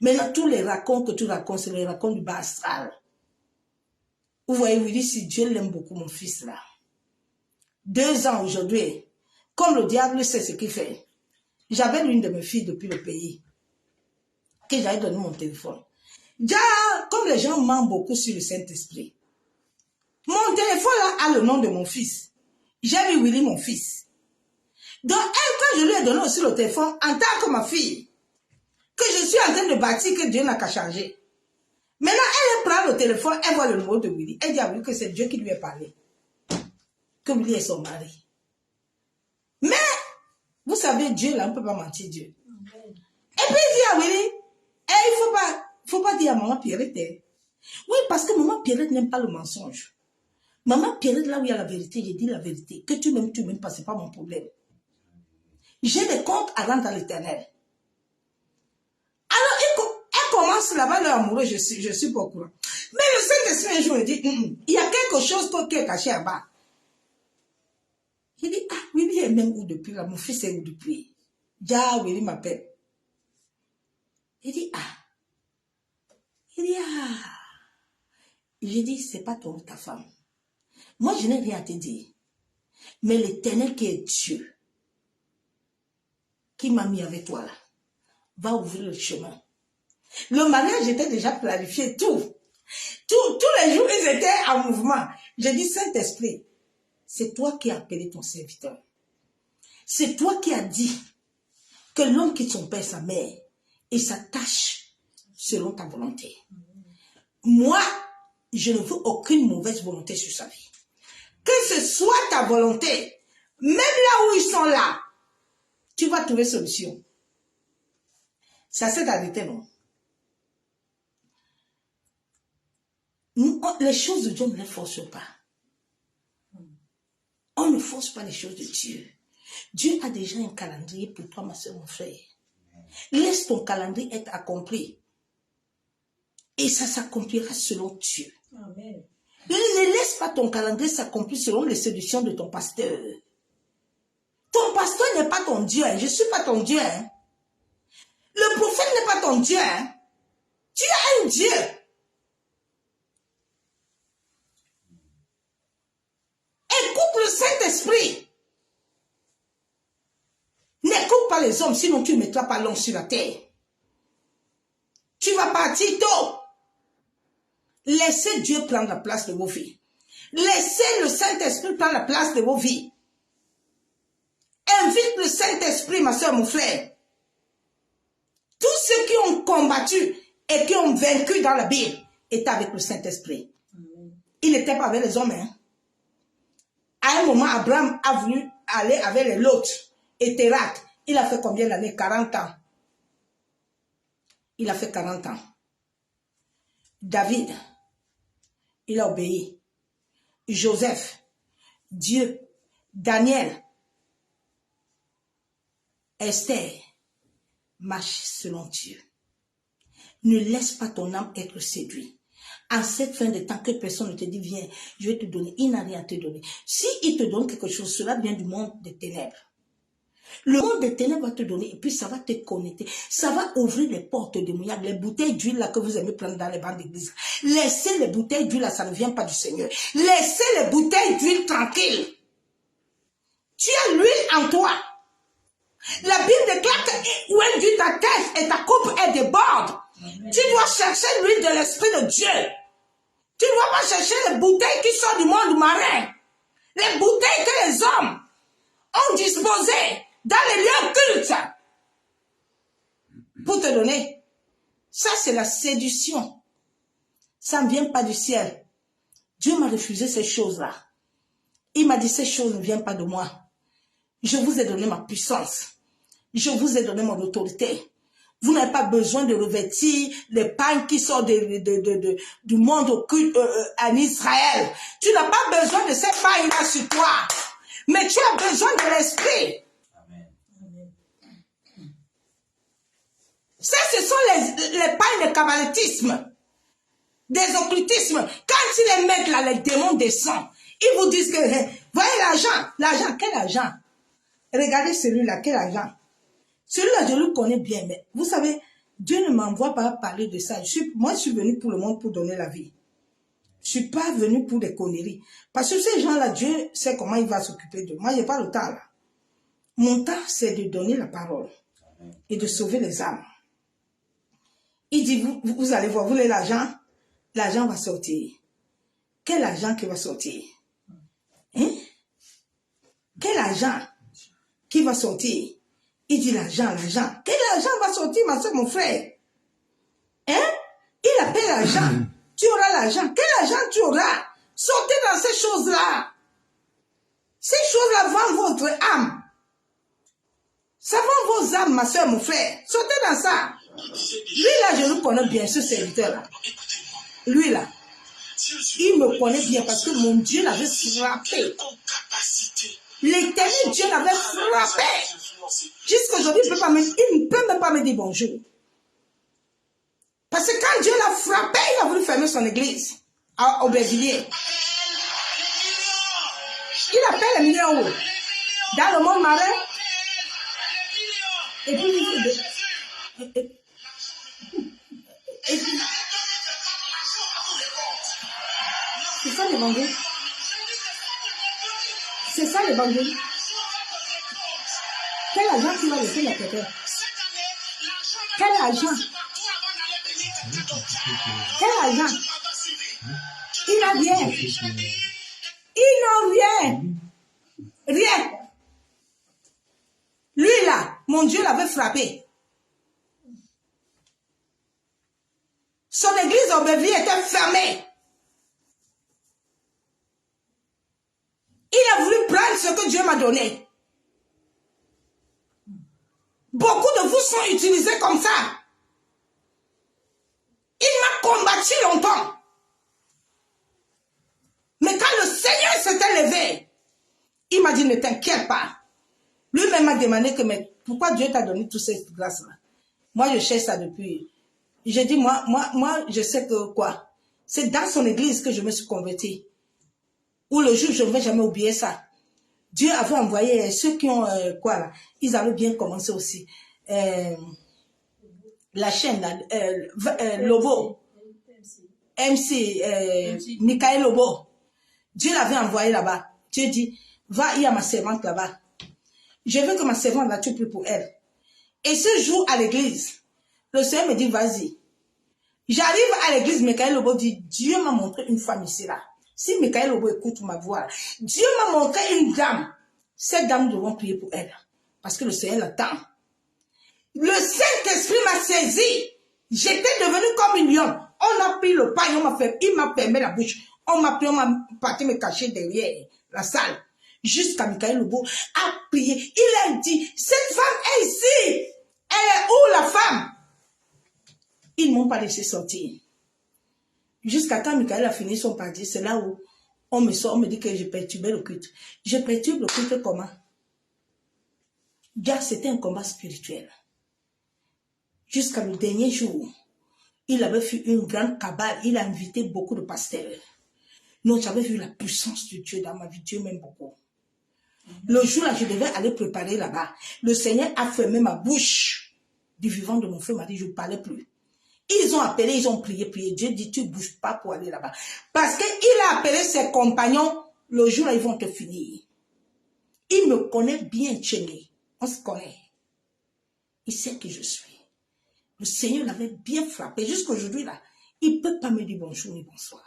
Maintenant, tous les racontes que tu racontes, c'est les racontes du bas astral. Vous voyez, oui, si Dieu l'aime beaucoup, mon fils, là. 2 ans aujourd'hui, comme le diable sait ce qu'il fait. J'avais l'une de mes filles depuis le pays, que j'avais donné mon téléphone. Déjà, comme les gens mentent beaucoup sur le Saint-Esprit, mon téléphone là a le nom de mon fils. J'ai mis Willy, mon fils. Donc, elle, quand je lui ai donné aussi le téléphone, en tant que ma fille, que je suis en train de bâtir, que Dieu n'a qu'à changer. Maintenant, elle prend le téléphone, elle voit le numéro de Willy. Elle dit à Willy que c'est Dieu qui lui a parlé. Que Willy est son mari. Mais, vous savez, Dieu, là, on ne peut pas mentir Dieu. Amen. Et puis, il dit à Willy, il faut pas dire à maman Pierrette. Oui, parce que maman Pierrette n'aime pas le mensonge. Maman Pierrette, là où il y a la vérité, j'ai dit la vérité. Que tu m'aimes pas, ce n'est pas mon problème. J'ai des comptes à rendre à l'Éternel. Alors, elle commence là-bas, leur amoureux, je suis pas au courant. Mais le Saint-Esprit, un jour, il dit, il y a quelque chose qui est caché là-bas. Il dit, ah, Willy est même où depuis là, mon fils est où depuis. Ja, Willy m'appelle. Il dit, ah. Il dit, ah. J'ai dit, c'est pas ta femme. Moi, je n'ai rien à te dire. Mais l'Éternel qui est Dieu, qui m'a mis avec toi là, va ouvrir le chemin. Le mariage était déjà planifié, tout. Tous les jours, ils étaient en mouvement. J'ai dit, Saint-Esprit, c'est toi qui as appelé ton serviteur. C'est toi qui as dit que l'homme quitte son père et sa mère et s'attache selon ta volonté. Moi, je ne veux aucune mauvaise volonté sur sa vie. Que ce soit ta volonté, même là où ils sont là, tu vas trouver solution. Ça, c'est la vérité, non? Les choses de Dieu ne les force pas. On ne force pas les choses de Dieu. Dieu a déjà un calendrier pour toi, ma soeur, mon frère. Laisse ton calendrier être accompli. Et ça s'accomplira selon Dieu. Amen. Ne laisse pas ton calendrier s'accomplir selon les séductions de ton pasteur. Ton pasteur n'est pas ton Dieu. Je ne suis pas ton Dieu. Le prophète n'est pas ton Dieu. Tu as un Dieu. Écoute le Saint-Esprit. N'écoute pas les hommes, sinon tu ne mettras pas l'homme sur la terre. Tu vas partir tôt. Laissez Dieu prendre la place de vos vies. Laissez le Saint-Esprit prendre la place de vos vies. Invite le Saint-Esprit, ma soeur, mon frère. Tous ceux qui ont combattu et qui ont vaincu dans la Bible étaient avec le Saint-Esprit. Ils n'étaient pas avec les hommes. Hein. À un moment, Abraham a voulu aller avec les Lot et Térat. Il a fait combien d'années? 40 ans. Il a fait 40 ans. David, il a obéi. Joseph, Dieu, Daniel, Esther, marche selon Dieu. Ne laisse pas ton âme être séduite. En cette fin de temps, que personne ne te dit, viens, je vais te donner. Il n'a rien à te donner. Si il te donne quelque chose, cela vient du monde des ténèbres. Le monde des ténèbres va te donner et puis ça va te connecter. Ça va ouvrir les portes de mouillage. Les bouteilles d'huile là que vous aimez prendre dans les bancs d'église. Laissez les bouteilles d'huile là, ça ne vient pas du Seigneur. Laissez les bouteilles d'huile tranquilles. Tu as l'huile en toi. La Bible déclare que où est ta tête et ta coupe est déborde. Tu dois chercher l'huile de l'Esprit de Dieu. Tu ne dois pas chercher les bouteilles qui sortent du monde marin. Les bouteilles que les hommes ont disposées dans les lieux cultes pour te donner. Ça, c'est la séduction. Ça ne vient pas du ciel. Dieu m'a refusé ces choses-là. Il m'a dit, ces choses ne viennent pas de moi. Je vous ai donné ma puissance. Je vous ai donné mon autorité. Vous n'avez pas besoin de revêtir les pains qui sortent du monde occulte en Israël. Tu n'as pas besoin de ces pains-là sur toi. Mais tu as besoin de l'esprit. Amen. Ça, ce sont les pains de cabalisme. des occultismes. Quand ils les mettent là, les démons descendent. Ils vous disent que, voyez l'argent, quel argent? Regardez celui-là, quel argent? Celui-là, je le connais bien, mais vous savez, Dieu ne m'envoie pas parler de ça. Moi, je suis venu pour le monde pour donner la vie. Je ne suis pas venu pour des conneries. Parce que ces gens-là, Dieu sait comment il va s'occuper d'eux. Moi, je n'ai pas le temps là. Mon temps, c'est de donner la parole et de sauver les âmes. Il dit, vous allez voir, vous voulez l'argent? L'argent va sortir. Quel argent qui va sortir? Hein? Quel argent qui va sortir? Il dit l'argent. Quel argent va sortir, ma soeur, mon frère? Hein? Il appelle l'argent. Tu auras l'argent. Quel argent tu auras? Sortez dans ces choses-là. Ces choses-là vendent votre âme. Ça vend vos âmes, ma soeur, mon frère. Sortez dans ça. Lui là, je le connais bien, ce serviteur-là. Lui là, il me connaît bien parce que mon Dieu l'avait frappé. L'éternel Dieu l'avait frappé. Jusqu'aujourd'hui, il ne peut même pas me dire bonjour. Parce que quand Dieu l'a frappé, il a voulu fermer son église à Aubervilliers. Il appelle les millions dans le monde marin. Et puis, c'est ça l'évangile. C'est ça l'évangile. Quel argent tu vas laisser la terre? Quel argent? Quel argent? Il n'a rien. Ils n'ont rien. Rien. Lui là, mon Dieu l'avait frappé. Son église en Aubervilliers était fermée. Il a voulu prendre ce que Dieu m'a donné. Beaucoup de vous sont utilisés comme ça. Il m'a combattu longtemps. Mais quand le Seigneur s'était levé, il m'a dit, ne t'inquiète pas. Lui-même m'a demandé que, mais pourquoi Dieu t'a donné toutes ces grâces-là? Moi, je cherche ça depuis. J'ai dit, moi, je sais que quoi? C'est dans son église que je me suis convertie. Où le jour, je ne vais jamais oublier ça. Dieu avait envoyé ceux qui ont, quoi là? Ils avaient bien commencé aussi. La chaîne, là, Lobo. MC, Michael Lobo. Dieu l'avait envoyé là-bas. Dieu dit, va, il y a ma servante là-bas. Je veux que ma servante là, tu pries pour elle. Et ce jour à l'église, le Seigneur me dit, vas-y. J'arrive à l'église, Michael Lobo dit, Dieu m'a montré une femme ici là. Si Michael Lobo écoute ma voix, Dieu m'a montré une dame. Cette dame, nous devons prier pour elle. Parce que le Seigneur l'attend. Le Saint-Esprit m'a saisi. J'étais devenue comme une lion. On a pris le pain, il m'a fermé la bouche. On m'a parti me cacher derrière la salle. Jusqu'à Michael Lobo a prié. Il a dit, cette femme est ici. Elle est où la femme? Ils ne m'ont pas laissé sortir. Jusqu'à quand Michael a fini son parti, c'est là où on me dit que j'ai perturbé le culte. Je perturbe le culte comment? Gars, c'était un combat spirituel. Jusqu'à le dernier jour, il avait fait une grande cabale. Il a invité beaucoup de pasteurs. Donc, j'avais vu la puissance de Dieu dans ma vie. Dieu m'aime beaucoup. Le jour là, je devais aller préparer là-bas. Le Seigneur a fermé ma bouche. Du vivant de mon frère m'a dit, je ne parlais plus. Ils ont appelé, ils ont prié. Dieu dit, tu ne bouges pas pour aller là-bas. Parce qu'il a appelé ses compagnons. Le jour là, ils vont te finir. Il me connaît bien, Tchéné. On se connaît. Il sait qui je suis. Le Seigneur l'avait bien frappé. Jusqu'aujourd'hui, là, il ne peut pas me dire bonjour ni bonsoir.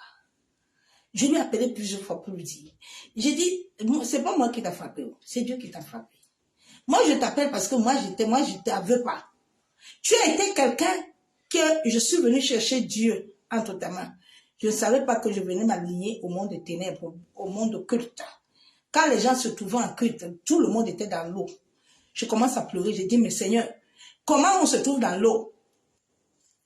Je lui ai appelé plusieurs fois pour lui dire. J'ai dit, c'est pas moi qui t'a frappé, c'est Dieu qui t'a frappé. Moi, je t'appelle parce que moi, je ne t'avais pas. Tu as été quelqu'un que je suis venu chercher Dieu entre ta main. Je ne savais pas que je venais m'aligner au monde des ténèbres, au monde culte. Quand les gens se trouvaient en culte, tout le monde était dans l'eau. Je commence à pleurer. J'ai dit, mais Seigneur, comment on se trouve dans l'eau?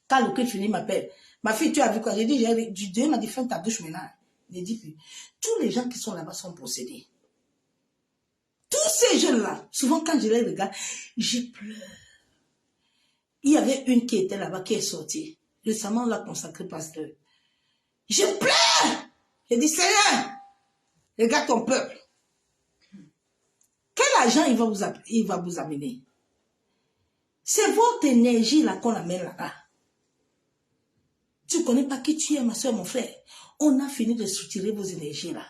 Quand le culte finit, il m'appelle. Ma fille, tu as vu quoi? J'ai dit, Dieu m'a dit, ferme ta bouche maintenant. Il dit, puis, tous les gens qui sont là-bas sont possédés. Tous ces jeunes-là, souvent quand je les regarde, je pleure. Il y avait une qui était là-bas, qui est sortie. Récemment, on l'a consacré pasteur. Je pleure. Je dis, Seigneur, regarde ton peuple. Quel argent il va vous amener? C'est votre énergie là qu'on amène là-bas. Tu ne connais pas qui tu es, ma soeur, mon frère. On a fini de soutirer vos énergies là.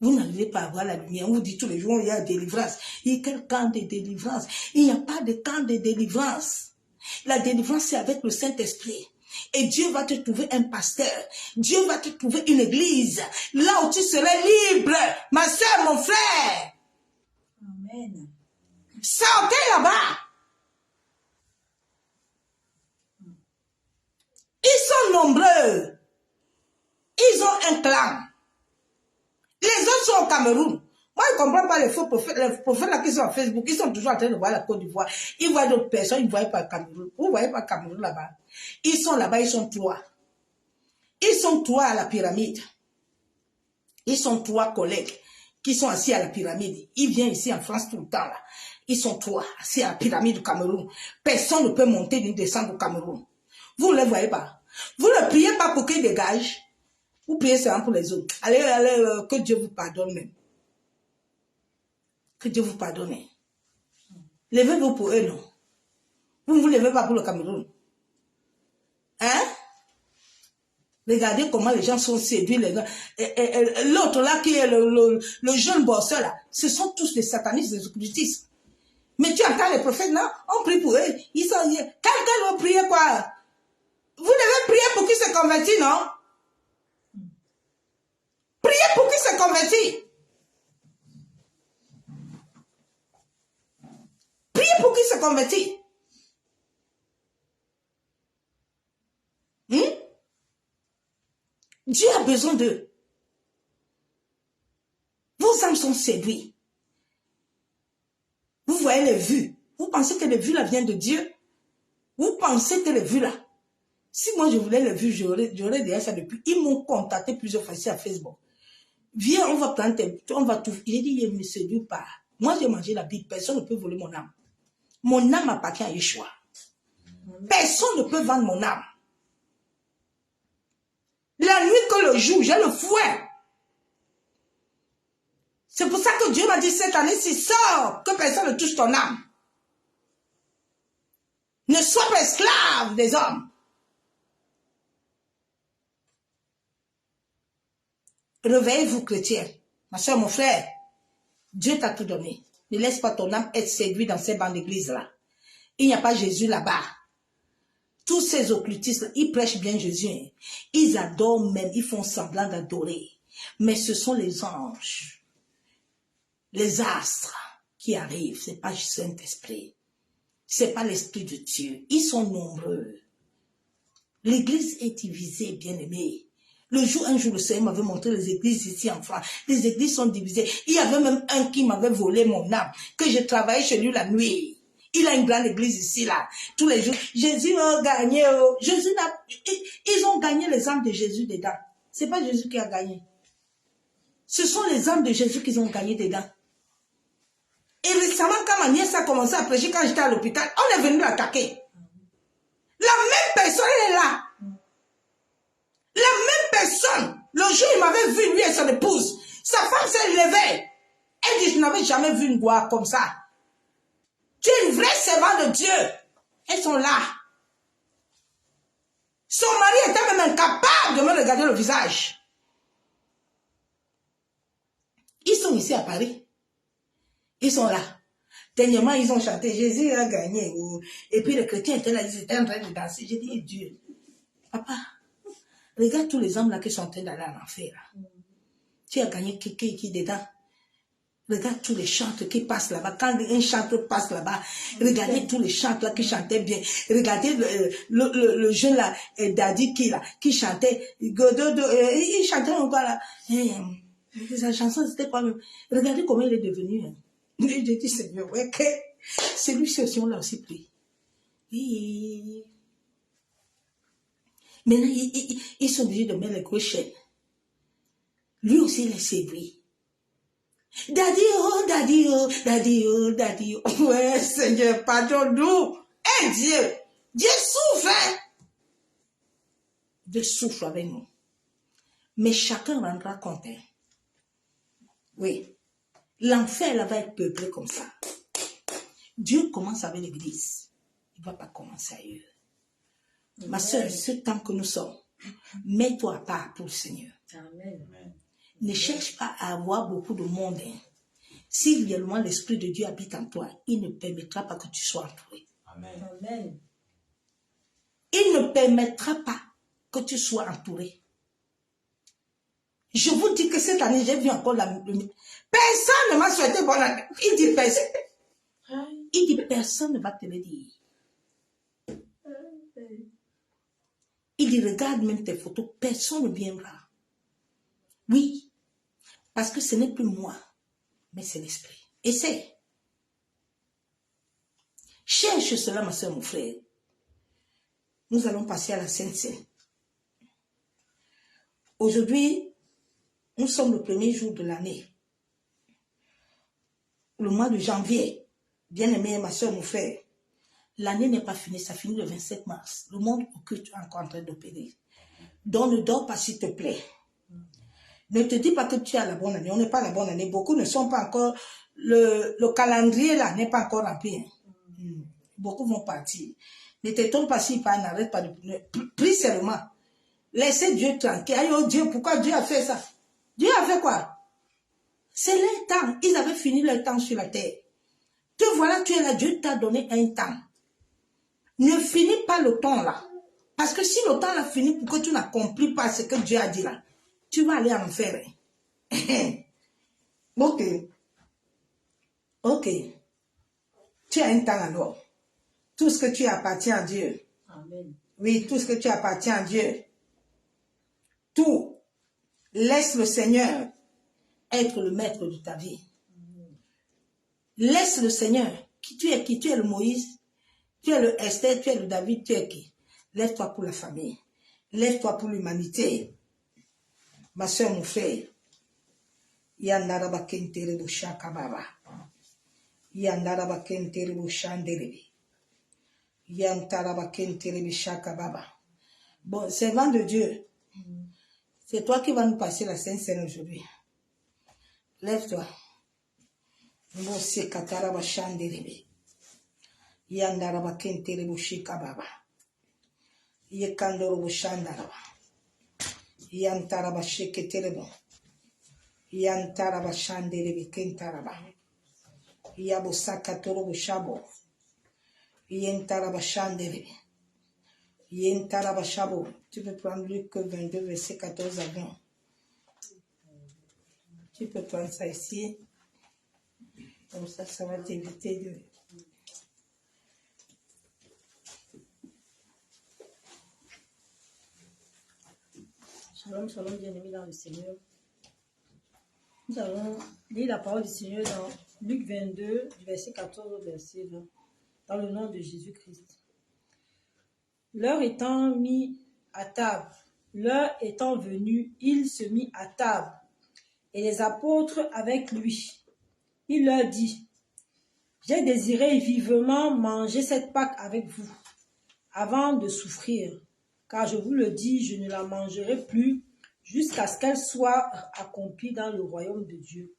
Vous n'arrivez pas à voir la lumière. On vous dit tous les jours, il y a délivrance. Il y a quel camp de délivrance? Il n'y a pas de camp de délivrance. La délivrance, c'est avec le Saint-Esprit. Et Dieu va te trouver un pasteur. Dieu va te trouver une église. Là où tu serais libre. Ma soeur, mon frère. Amen. Sortez là-bas. Ils sont nombreux. Ils ont un clan. Les autres sont au Cameroun. Moi, je ne comprends pas les faux prophètes. Les prophètes là qui sont à Facebook, ils sont toujours en train de voir la Côte d'Ivoire. Ils voient d'autres personnes, ils ne voient pas le Cameroun. Vous ne voyez pas le Cameroun là-bas. Ils sont là-bas, ils sont trois. Ils sont trois à la pyramide. Ils sont trois collègues qui sont assis à la pyramide. Ils viennent ici en France tout le temps là. Ils sont trois assis à la pyramide du Cameroun. Personne ne peut monter ni descendre au Cameroun. Vous ne les voyez pas. Vous ne priez pas pour qu'ils dégagent. Vous priez seulement pour les autres. Allez, que Dieu vous pardonne même. Que Dieu vous pardonne. Levez-vous pour eux, non? Vous ne vous levez pas pour le Cameroun. Hein? Regardez comment les gens sont séduits. L'autre là qui est le jeune bosseur là, ce sont tous des satanistes, des occultistes. Mais tu entends les prophètes, non? On prie pour eux. Ils sont... Quelqu'un doit prier quoi? Vous devez prier pour qu'ils se convertissent, non? Priez pour qu'ils se convertissent. Priez pour qu'ils se convertissent. Dieu a besoin d'eux. Vos âmes sont séduites. Vous voyez les vues. Vous pensez que les vues là viennent de Dieu? Vous pensez que les vues là, si moi je voulais les vues, j'aurais déjà ça depuis. Ils m'ont contacté plusieurs fois ici à Facebook. Viens, on va prendre on va tout. J'ai dit, il ne me séduit pas. Moi, j'ai mangé la Bible. Personne ne peut voler mon âme. Mon âme appartient à Yeshua. Personne ne peut vendre mon âme. La nuit que le jour, j'ai le fouet. C'est pour ça que Dieu m'a dit cette année, si sors, que personne ne touche ton âme. Ne sois pas esclave des hommes. Réveillez-vous, chrétiens. Ma soeur, mon frère, Dieu t'a tout donné. Ne laisse pas ton âme être séduite dans ces bancs d'église-là. Il n'y a pas Jésus là-bas. Tous ces occultistes, ils prêchent bien Jésus. Hein. Ils adorent même, ils font semblant d'adorer. Mais ce sont les anges, les astres qui arrivent. Ce n'est pas le Saint-Esprit. Ce n'est pas l'Esprit de Dieu. Ils sont nombreux. L'église est divisée, bien-aimée. Un jour, le Seigneur m'avait montré les églises ici en France. Les églises sont divisées. Il y avait même un qui m'avait volé mon âme, que je travaillais chez lui la nuit. Il a une grande église ici, là. Tous les jours. Jésus a gagné. Ils ont gagné les âmes de Jésus dedans. Ce n'est pas Jésus qui a gagné. Ce sont les âmes de Jésus qui ont gagné dedans. Et récemment, quand ma nièce a commencé à prêcher, quand j'étais à l'hôpital, on est venu l'attaquer. La même personne, elle est là. La même personne. Le jour, il m'avait vu, lui et son épouse. Sa femme s'est levée. Elle dit, je n'avais jamais vu une gloire comme ça. Tu es une vraie servante de Dieu. Elles sont là. Son mari était même incapable de me regarder le visage. Ils sont ici à Paris. Ils sont là. Dernièrement, ils ont chanté, Jésus a gagné. Et puis les chrétiens étaient là, ils étaient en train de danser. J'ai dit, Dieu, papa, regarde tous les hommes là qui sont en train d'aller en enfer. Là. Tu as gagné qui dedans? Regarde tous les chantres qui passent là-bas. Quand un chanteur passe là-bas, regardez tous les chantres là qui chantaient bien. Regardez le jeune là, Daddy qui chantait. Il chantait encore là. Sa chanson, c'était quoi même? Regardez comment il est devenu. Hein. J'ai dit, Seigneur, ouais, que celui-ci aussi, on l'a aussi pris. Et... Maintenant, ils sont obligés de mettre les grosses chaînes. Lui aussi, il est séduit. Daddy, oh, daddy, oh, daddy, oh, daddy, oh. Ouais, Seigneur, pardonne-nous. Eh, Dieu souffre, hein. Dieu souffre avec nous. Mais chacun rendra compte. Hein. Oui. L'enfer là va être peuplé comme ça. Dieu commence avec l'église. Il ne va pas commencer ailleurs. Ma soeur, ce temps que nous sommes, mets-toi à part pour le Seigneur. Amen. Ne cherche pas à avoir beaucoup de monde. Hein. Si réellement l'Esprit de Dieu habite en toi, il ne permettra pas que tu sois entouré. Amen. Amen. Il ne permettra pas que tu sois entouré. Je vous dis que cette année, j'ai vu encore personne ne m'a souhaité bonne année. Il dit personne. Il dit personne ne va te le dire. Il dit regarde même tes photos, personne ne viendra. Oui, parce que ce n'est plus moi, mais c'est l'esprit. Essaye. Cherche cela, ma soeur, mon frère. Nous allons passer à la Sainte Seine. Aujourd'hui, nous sommes le premier jour de l'année. Le mois de janvier. Bien-aimé, ma soeur, mon frère. L'année n'est pas finie, ça finit le 27 mars. Le monde occulte encore en train d'opérer. Donc ne dors pas, s'il te plaît. Ne te dis pas que tu as la bonne année. On n'est pas la bonne année. Beaucoup ne sont pas encore... Le calendrier là n'est pas encore rempli. Hein. Beaucoup vont partir. Ne t'étonne pas s'il part, n'arrête pas de... Prie seulement. Laissez Dieu tranquille. Aïe, oh Dieu, pourquoi Dieu a fait ça? Dieu a fait quoi? C'est leur temps. Ils avaient fini leur temps sur la terre. Te voilà, tu es là. Dieu t'a donné un temps. Ne finis pas le temps là. Parce que si le temps a fini pour que tu n'accomplis pas ce que Dieu a dit là, tu vas aller en enfer. Hein. Ok. Ok. Tu as un temps alors. Tout ce que tu appartient à Dieu. Amen. Oui, tout ce que tu appartient à Dieu. Tout. Laisse le Seigneur être le maître de ta vie. Laisse le Seigneur. Tu es qui? Tu es le Moïse. Tu es le Esther. Tu es le David. Tu es qui? Lève-toi pour la famille. Lève-toi pour l'humanité. Ma soeur, mon frère. Yandaraba kentere bo shakababa. Yandaraba kentere bo shanderebe. Yantaraba kentere bo shakababa. Bon, servant de Dieu. C'est toi qui vas nous passer la Sainte Seine aujourd'hui. Lève-toi. Bon, c'est kataraba shanderebe. Yandaraba kentere bo shikababa. Yekandoro bo shandaraba. Yantaraba sheketerebo. Yantaraba shanderebe kentaraba. Yabosaka torobo shabo. Yentaraba shanderebe. Yentaraba shabo. Tu peux prendre Luc 22, verset 14 à 20. Tu peux prendre ça ici. Comme ça va t'éviter de... Shalom, shalom, bien-aimés dans le Seigneur. Nous allons lire la parole du Seigneur dans Luc 22, du verset 14 au verset 20, dans le nom de Jésus-Christ. L'heure étant mis à table, l'heure étant venue, il se mit à table, et les apôtres avec lui. Il leur dit, « J'ai désiré vivement manger cette Pâque avec vous, avant de souffrir, car je vous le dis, je ne la mangerai plus jusqu'à ce qu'elle soit accomplie dans le royaume de Dieu. »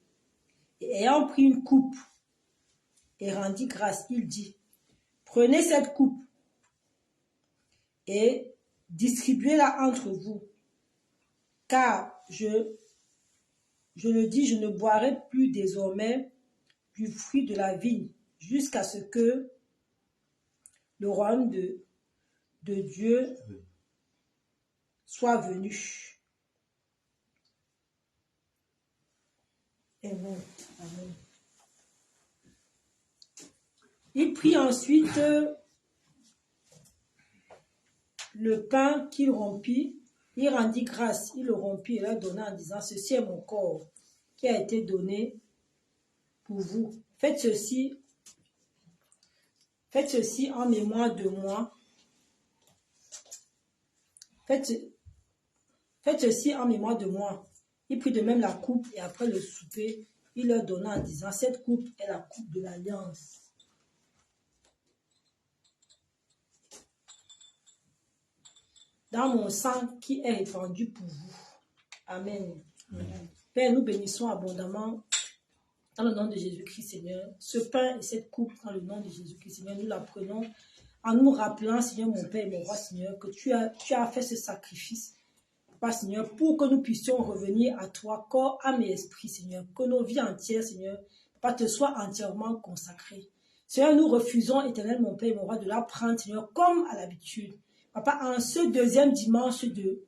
Et ayant pris une coupe et rendit grâce, il dit, « Prenez cette coupe et distribuez-la entre vous, car je le dis, je ne boirai plus désormais du fruit de la vigne jusqu'à ce que le royaume de Dieu soit venu. » Amen. Amen. Il prit ensuite le pain qu'il rompit, il rendit grâce, il le rompit et leur donna en disant, « Ceci est mon corps qui a été donné pour vous. Faites ceci en mémoire de moi. Faites ceci en mémoire de moi. » Il prit de même la coupe et après le souper, il leur donna en disant, « Cette coupe est la coupe de l'alliance. Dans mon sang qui est répandu pour vous. » Amen. Père, nous bénissons abondamment dans le nom de Jésus-Christ, Seigneur. Ce pain et cette coupe, dans le nom de Jésus-Christ, Seigneur, nous la prenons en nous rappelant, Seigneur, mon Père et mon Roi, Seigneur, que tu as fait ce sacrifice, Papa, Seigneur, pour que nous puissions revenir à toi, corps, âme et esprit, Seigneur. Que nos vies entières, Seigneur, Papa, te soient entièrement consacrées. Seigneur, nous refusons, Éternel, mon Père et mon Roi, de la prendre, Seigneur, comme à l'habitude. Papa, en ce deuxième dimanche de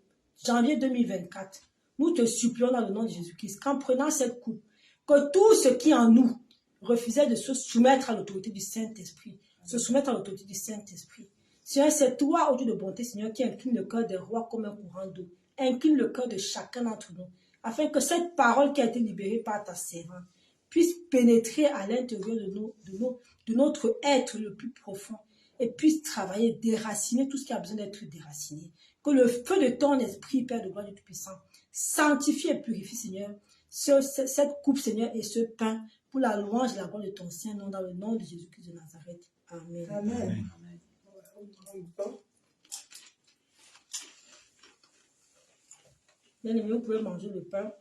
janvier 2024, nous te supplions dans le nom de Jésus-Christ qu'en prenant cette coupe, que tout ce qui en nous refusait de se soumettre à l'autorité du Saint-Esprit, se soumettre à l'autorité du Saint-Esprit. Seigneur, c'est toi, au Dieu de bonté, Seigneur, qui incline le cœur des rois comme un courant d'eau. Incline le cœur de chacun d'entre nous, afin que cette parole qui a été libérée par ta servante puisse pénétrer à l'intérieur de notre être le plus profond et puisse travailler, déraciner tout ce qui a besoin d'être déraciné. Que le feu de ton esprit, Père de gloire du Tout-Puissant, sanctifie et purifie, Seigneur, cette coupe, Seigneur, et ce pain pour la louange et la gloire de ton Saint-Nom, dans le nom de Jésus-Christ de Nazareth. Amen. Amen. Bien aimé, vous pouvez manger le pain.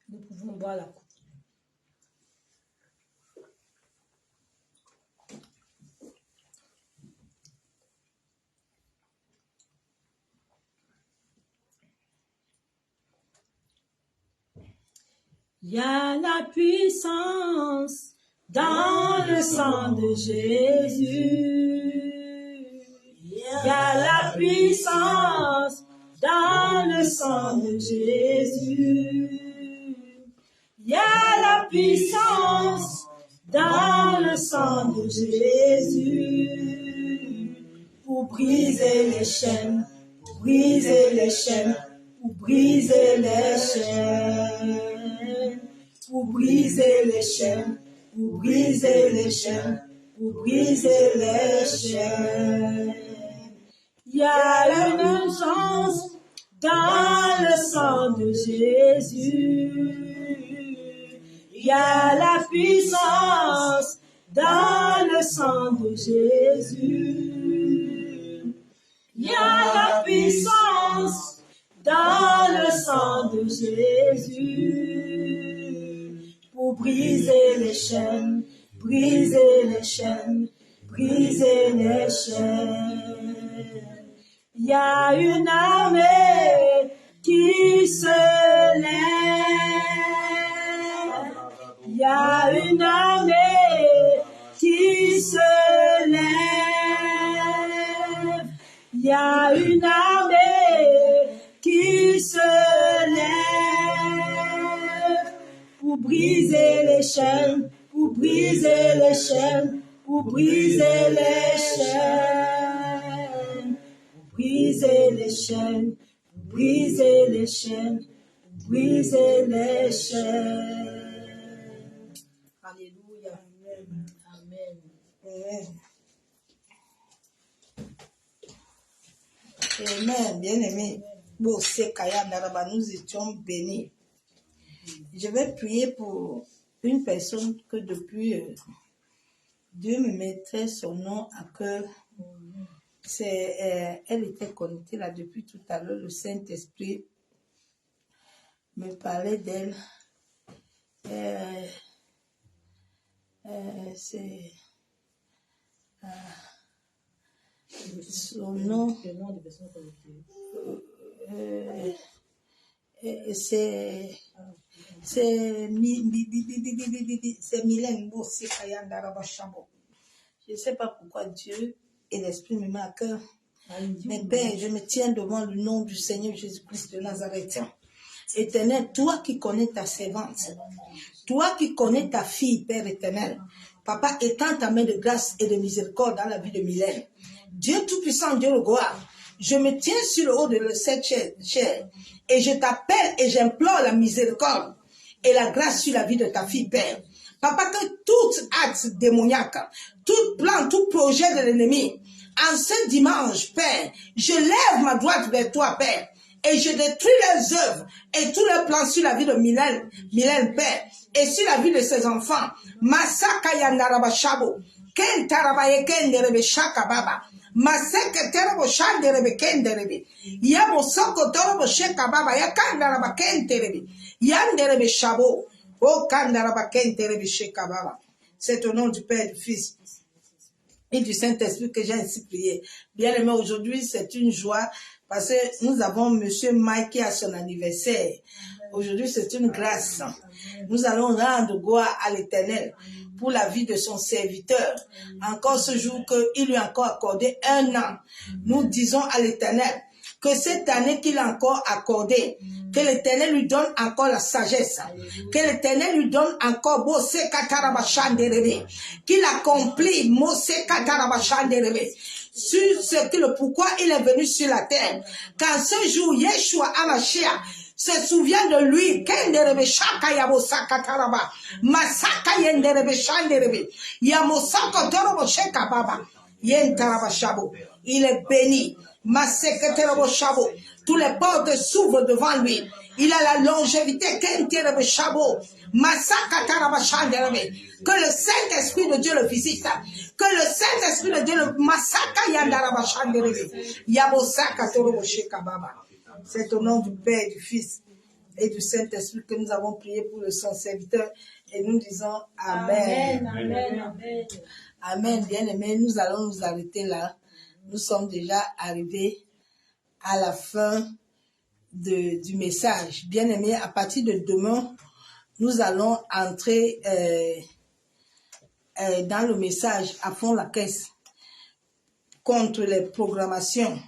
Nous pouvons boire la coupe. Il y a la puissance dans le sang de Jésus. Il y a la puissance dans le sang de Jésus. Il y a la puissance dans le sang de Jésus pour briser les chaînes, pour briser les chaînes, pour briser les chaînes, pour briser les chaînes, pour briser les chaînes, pour briser les chaînes. Il y a une chance dans le sang de Jésus. Il y a la puissance dans le sang de Jésus. Il y a la puissance dans le sang de Jésus pour briser les chaînes, briser les chaînes, briser les chaînes. Il y a une armée qui se lève. Il y a une armée qui se lève. Il y a une armée qui se lève pour briser les chaînes, pour briser les chaînes, pour briser les chaînes, pour briser les chaînes, pour briser les chaînes, pour briser les chaînes. Alléluia. Amen. Amen. Amen. Bien-aimé. Bon, c'est Kaya Naraba, nous étions bénis. Je vais prier pour une personne que depuis Dieu me mettrait son nom à cœur. Elle était connectée là depuis tout à l'heure. Le Saint-Esprit me parlait d'elle. C'est son nom. C'est Mylène Boursi Kayanda Rabachabo. Je ne sais pas pourquoi Dieu et l'Esprit me met à cœur. Mais Père, je me tiens devant le nom du Seigneur Jésus-Christ de Nazareth. Éternel, toi qui connais ta servante, toi qui connais ta fille, Père éternel, Papa, étends ta main de grâce et de miséricorde dans la vie de Mylène. Dieu Tout-Puissant, Dieu de gloire, je me tiens sur le haut de cette chair et je t'appelle et j'implore la miséricorde et la grâce sur la vie de ta fille, Père. Papa, que tout acte démoniaque, tout plan, tout projet de l'ennemi, en ce dimanche, Père, je lève ma droite vers toi, Père, et je détruis les œuvres et tous les plans sur la vie de Mylène, Père, et sur la vie de ses enfants. Masaka yandarabashabo, kentarabaye kenderebe shaka baba. Maseke terebo shanderebe kenderebe. Yabo soko torobo sheka baba yakandaraba kenterebe. Yanderebe shabo. Oh kandaraba kenterebe sheka baba. C'est au nom du Père, du Fils et du Saint-Esprit que j'ai ainsi prié. Bien aimé, aujourd'hui, c'est une joie parce que nous avons Monsieur Mike qui a son anniversaire. Aujourd'hui, c'est une grâce. Nous allons rendre gloire à l'Éternel pour la vie de son serviteur. Encore ce jour qu'il lui a encore accordé 1 an. Nous disons à l'Éternel que cette année qu'il a encore accordée, que l'Éternel lui donne encore la sagesse, que l'Éternel lui donne encore qu'il accomplit sur ce que le pourquoi il est venu sur la terre. Quand ce jour, Yeshua Amashia se souvient de lui, il est béni. Tous les portes s'ouvrent devant lui. Il a la longévité. Que le Saint-Esprit de Dieu le visite. Que le Saint-Esprit de Dieu le C'est au nom du Père, du Fils et du Saint-Esprit que nous avons prié pour le son serviteur et nous disons Amen. Amen. Amen. Amen. Bien aimé, nous allons nous arrêter là. Nous sommes déjà arrivés à la fin du message. Bien aimé, à partir de demain, nous allons entrer dans le message à fond la caisse contre les programmations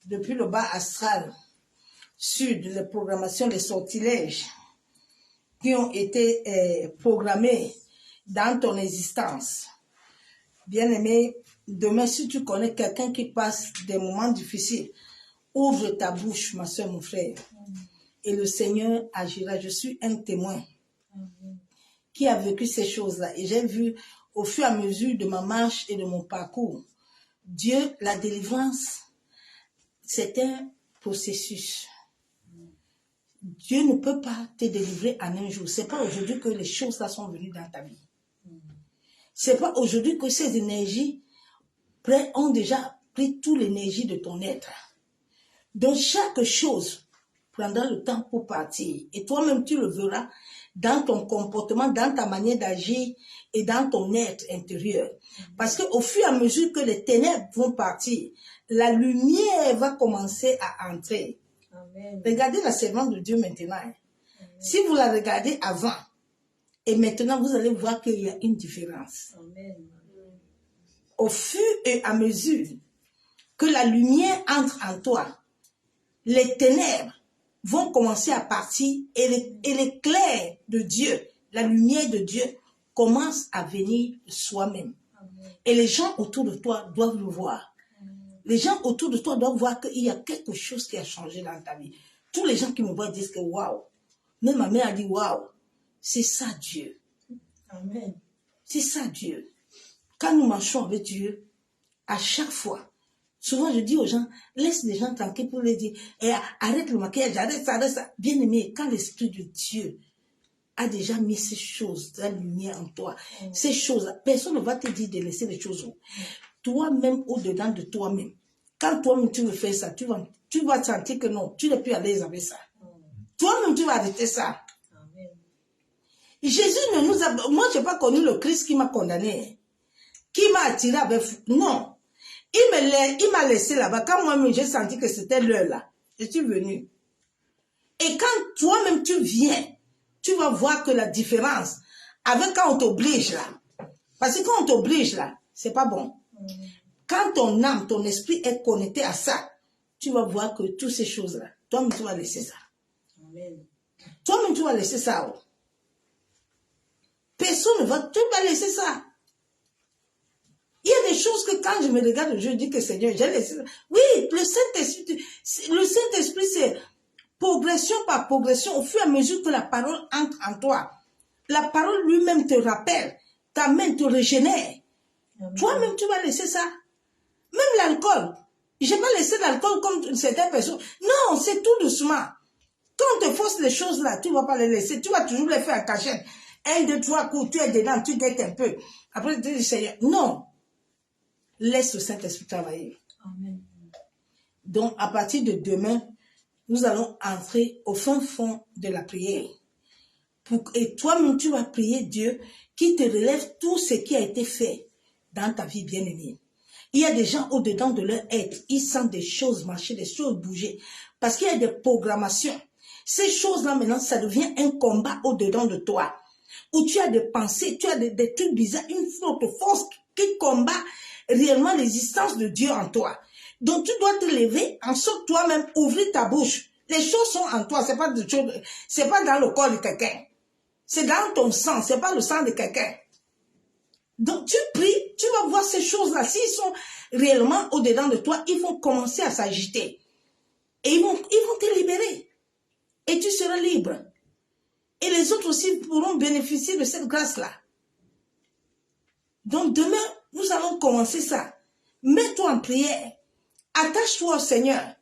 depuis le bas astral, sud, les programmations, les sortilèges qui ont été programmés dans ton existence. Bien aimé, demain, si tu connais quelqu'un qui passe des moments difficiles, ouvre ta bouche, ma soeur, mon frère, et le Seigneur agira. Je suis un témoin qui a vécu ces choses-là. Et j'ai vu, au fur et à mesure de ma marche et de mon parcours, Dieu, la délivrance, c'est un processus. Dieu ne peut pas te délivrer en un jour. C'est pas aujourd'hui que les choses-là sont venues dans ta vie. C'est pas aujourd'hui que ces énergies ont déjà pris toute l'énergie de ton être. Donc chaque chose prendra le temps pour partir. Et toi-même, tu le verras dans ton comportement, dans ta manière d'agir et dans ton être intérieur. Parce qu'au fur et à mesure que les ténèbres vont partir, la lumière va commencer à entrer. Amen. Regardez la servante de Dieu maintenant. Amen. Si vous la regardez avant et maintenant, vous allez voir qu'il y a une différence. Amen. Au fur et à mesure que la lumière entre en toi, les ténèbres vont commencer à partir et l'éclair de Dieu, la lumière de Dieu commence à venir de soi-même. Et les gens autour de toi doivent le voir. Les gens autour de toi doivent voir qu'il y a quelque chose qui a changé dans ta vie. Tous les gens qui me voient disent que waouh. Même ma mère a dit waouh. C'est ça Dieu. Amen. C'est ça Dieu. Quand nous marchons avec Dieu, à chaque fois, souvent je dis aux gens, laisse les gens tranquilles pour les dire, arrête le maquillage, arrête ça. Bien aimé, quand l'Esprit de Dieu a déjà mis ces choses, la lumière en toi, ces choses, personne ne va te dire de laisser les choses. Toi-même, au-dedans de toi-même, quand toi-même tu veux faire ça, tu vas sentir que non, tu n'es plus à l'aise avec ça. Toi-même, tu vas arrêter ça. Amen. Jésus ne nous a... Moi, je n'ai pas connu le Christ qui m'a condamné, qui m'a attiré avec... Non. Il m'a laissé là-bas. Quand moi-même, j'ai senti que c'était l'heure là, je suis venu. Et quand toi-même, tu viens, tu vas voir que la différence, avec quand on t'oblige là, parce que quand on t'oblige là, c'est pas bon. Quand ton âme, ton esprit est connecté à ça, tu vas voir que toutes ces choses-là, toi-même, tu vas laisser ça. Amen. Toi-même, tu vas laisser ça. Oh. Personne ne va... Tu vas laisser ça. Il y a des choses que quand je me regarde, je dis que Seigneur, j'ai laissé ça. Oui, le Saint-Esprit, c'est progression par progression, au fur et à mesure que la parole entre en toi. la parole lui-même te rappelle, t'amène, te régénère. Amen. Toi-même, tu vas laisser ça. Même l'alcool. Je vais pas laisser l'alcool comme certaines personnes. Non, c'est tout doucement. Quand on te force les choses là, tu ne vas pas les laisser. Tu vas toujours les faire à cachette. 1, 2, 3 coups, tu es dedans, tu guettes un peu. Après, tu dis, Seigneur, non. Laisse le Saint-Esprit travailler. Amen. Donc, à partir de demain, nous allons entrer au fin fond de la prière. Et toi-même, tu vas prier Dieu qui te relève tout ce qui a été fait dans ta vie bien-aimée. Il y a des gens au-dedans de leur être, ils sentent des choses marcher, des choses bouger, parce qu'il y a des programmations. Ces choses-là, maintenant, ça devient un combat au-dedans de toi, où tu as des pensées, tu as des trucs bizarres, une autre force qui combat réellement l'existence de Dieu en toi. Donc, tu dois te lever, en sorte toi-même, ouvrir ta bouche. Les choses sont en toi, c'est pas de choses, c'est pas dans le corps de quelqu'un. C'est dans ton sang, c'est pas le sang de quelqu'un. Donc tu pries, tu vas voir ces choses-là. S'ils sont réellement au-dedans de toi, ils vont commencer à s'agiter. Et ils vont te libérer. Et tu seras libre. Et les autres aussi pourront bénéficier de cette grâce-là. Donc demain, nous allons commencer ça. Mets-toi en prière. Attache-toi au Seigneur.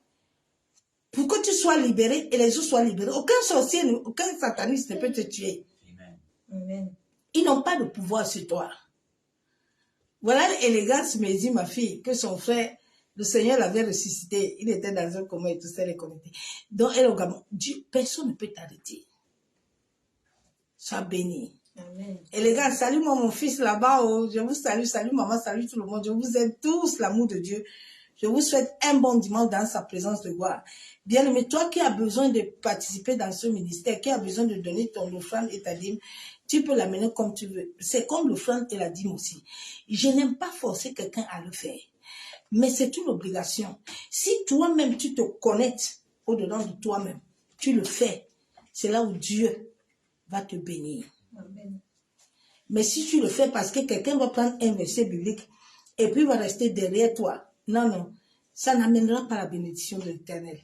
Pour que tu sois libéré et les autres soient libérés. Aucun sorcier, aucun sataniste ne peut te tuer. Amen. Amen. Ils n'ont pas de pouvoir sur toi. Voilà l'élégance me dit, ma fille, que son frère, le Seigneur l'avait ressuscité. Il était dans un coma et tout ça, il est connecté. Donc, elle au Gabon, Dieu, personne ne peut t'arrêter. Sois béni. Amen. Élégance, salut moi, mon fils là-bas. Oh, je vous salue, salut maman, salut tout le monde. Je vous aime tous, l'amour de Dieu. Je vous souhaite un bon dimanche dans sa présence de gloire. Bien-aimé, toi qui as besoin de participer dans ce ministère, qui as besoin de donner ton offrande et ta dîme, tu peux l'amener comme tu veux. C'est comme l'offrande et la dîme aussi. Je n'aime pas forcer quelqu'un à le faire. Mais c'est une obligation. Si toi-même, tu te connectes au-dedans de toi-même, tu le fais. C'est là où Dieu va te bénir. Amen. Mais si tu le fais parce que quelqu'un va prendre un verset biblique et puis va rester derrière toi, non, non, ça n'amènera pas la bénédiction de l'Éternel.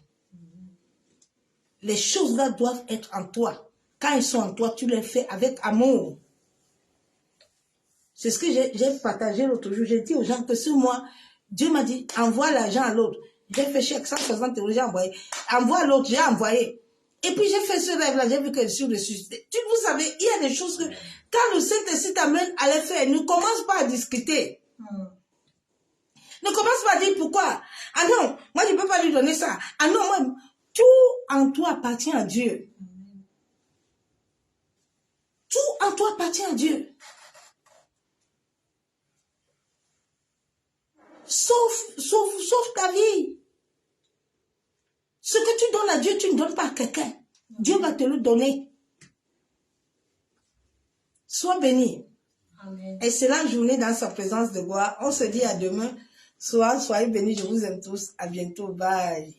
Les choses-là doivent être en toi. Quand ils sont en toi, tu les fais avec amour. C'est ce que j'ai partagé l'autre jour. J'ai dit aux gens que sur moi, Dieu m'a dit, envoie l'argent à l'autre. J'ai fait chèque 160 €, j'ai envoyé. Envoie à l'autre, j'ai envoyé. Et puis j'ai fait ce rêve-là, j'ai vu que je suis ressuscité. Vous savez, il y a des choses que, quand le Saint-Esprit t'amène à les faire, ne commence pas à discuter. Ne commence pas à dire pourquoi. Ah non, moi je ne peux pas lui donner ça. Ah non, moi, tout en toi appartient à Dieu. Tout en toi appartient à Dieu. Sauf ta vie. Ce que tu donnes à Dieu, tu ne donnes pas à quelqu'un. Dieu va te le donner. Sois béni. Amen. Excellente journée dans sa présence de gloire. On se dit à demain. Soyez bénis, je vous aime tous. À bientôt. Bye.